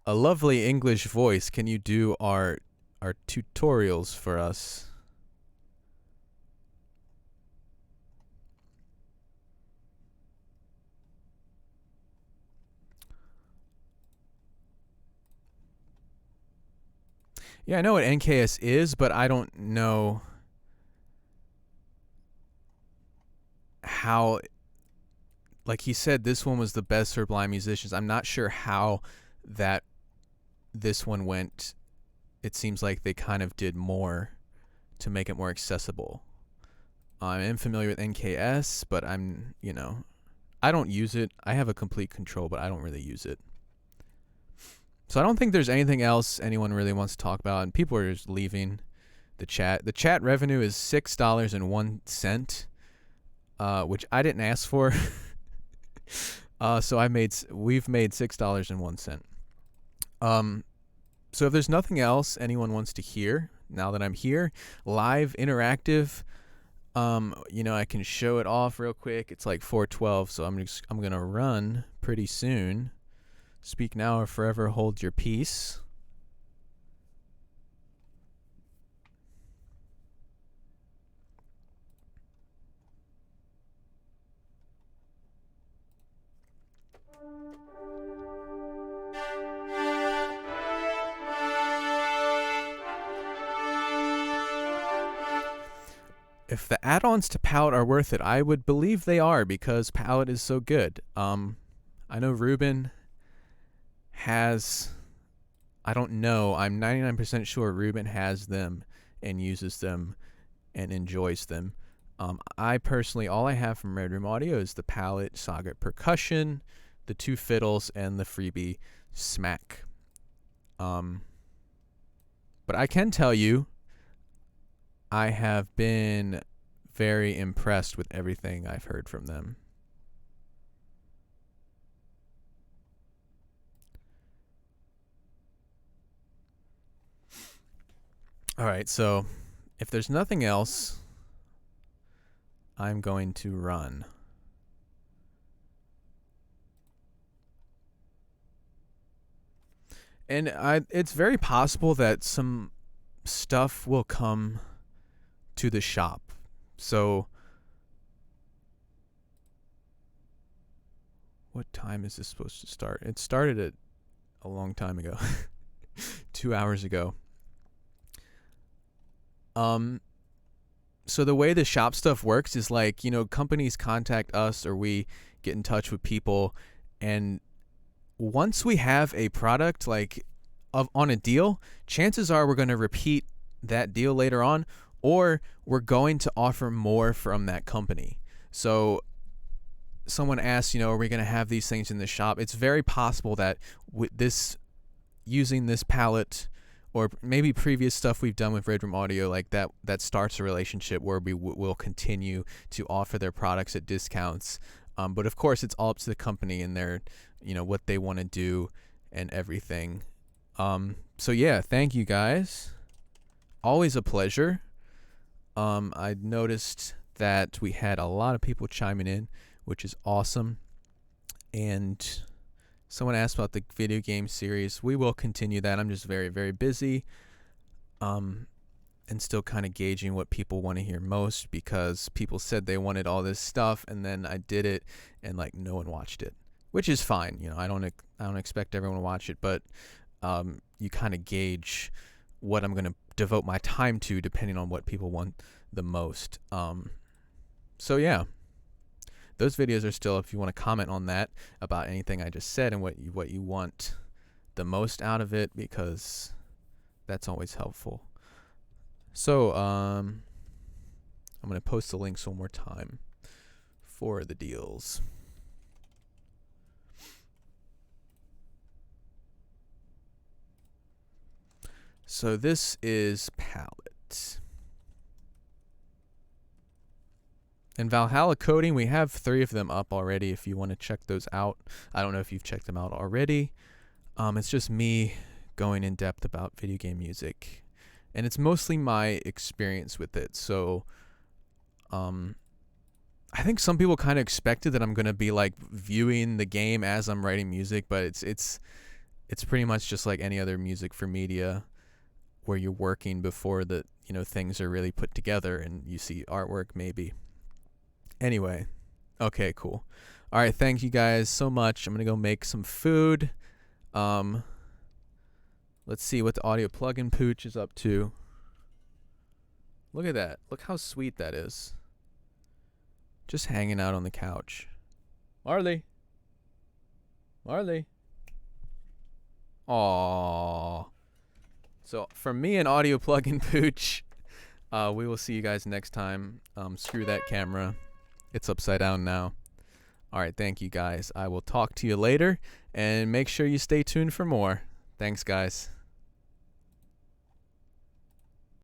S1: lovely English voice. Can you do our tutorials for us?" Yeah, I know what NKS is, but I don't know how. Like he said, this one was the best for blind musicians. I'm not sure how that this one went. It seems like they kind of did more to make it more accessible. I am familiar with NKS, but I don't use it. I have a complete control, but I don't really use it. So I don't think there's anything else anyone really wants to talk about, and people are just leaving the chat. The chat revenue is $6.01, which I didn't ask for. So we've made $6.01. So if there's nothing else anyone wants to hear, now that I'm here, live, interactive, I can show it off real quick. It's like 4:12, so I'm gonna run pretty soon. Speak now or forever hold your peace. If the add-ons to Palette are worth it, I would believe they are because Palette is so good. I know Ruben has, I don't know, I'm 99% sure Ruben has them and uses them and enjoys them. I personally, all I have from Red Room Audio is the Palette Saga Percussion, the 2 fiddles, and the freebie Smack. But I can tell you, I have been very impressed with everything I've heard from them. All right, so if there's nothing else, I'm going to run. And it's very possible that some stuff will come to the shop. So what time is this supposed to start? It started at a long time ago. 2 hours ago. So the way the shop stuff works is like, companies contact us or we get in touch with people, and once we have a product on a deal, chances are we're going to repeat that deal later on, or we're going to offer more from that company. So someone asks, are we going to have these things in the shop? It's very possible that with using this palette, or maybe previous stuff we've done with Red Room Audio, like that starts a relationship where we will continue to offer their products at discounts. But of course, it's all up to the company and their, what they want to do and everything. So yeah, thank you guys. Always a pleasure. I noticed that we had a lot of people chiming in, which is awesome. And someone asked about the video game series. We will continue that. I'm just very, very busy. And still kind of gauging what people want to hear most, because people said they wanted all this stuff, and then I did it, and no one watched it, which is fine. I don't expect everyone to watch it, but you kind of gauge what I'm going to devote my time to depending on what people want the most. So yeah, those videos are still, if you want to comment on that about anything I just said and what you want the most out of it, because that's always helpful. So I'm going to post the links one more time for the deals. So this is palette. In Valhalla coding, we have 3 of them up already if you want to check those out. I don't know if you've checked them out already. It's just me going in depth about video game music. And it's mostly my experience with it. So I think some people kind of expected that I'm going to be like viewing the game as I'm writing music, but it's pretty much just like any other music for media where you're working before the, you know, things are really put together and you see artwork maybe. Anyway, okay, cool. All right, thank you guys so much. I'm going to go make some food. Let's see what the audio plugin pooch is up to. Look at that. Look how sweet that is. Just hanging out on the couch. Marley. Marley. Aww. So from me and audio plugin pooch, we will see you guys next time. Screw that camera. It's upside down now. All right, thank you guys. I will talk to you later, and make sure you stay tuned for more. Thanks, guys.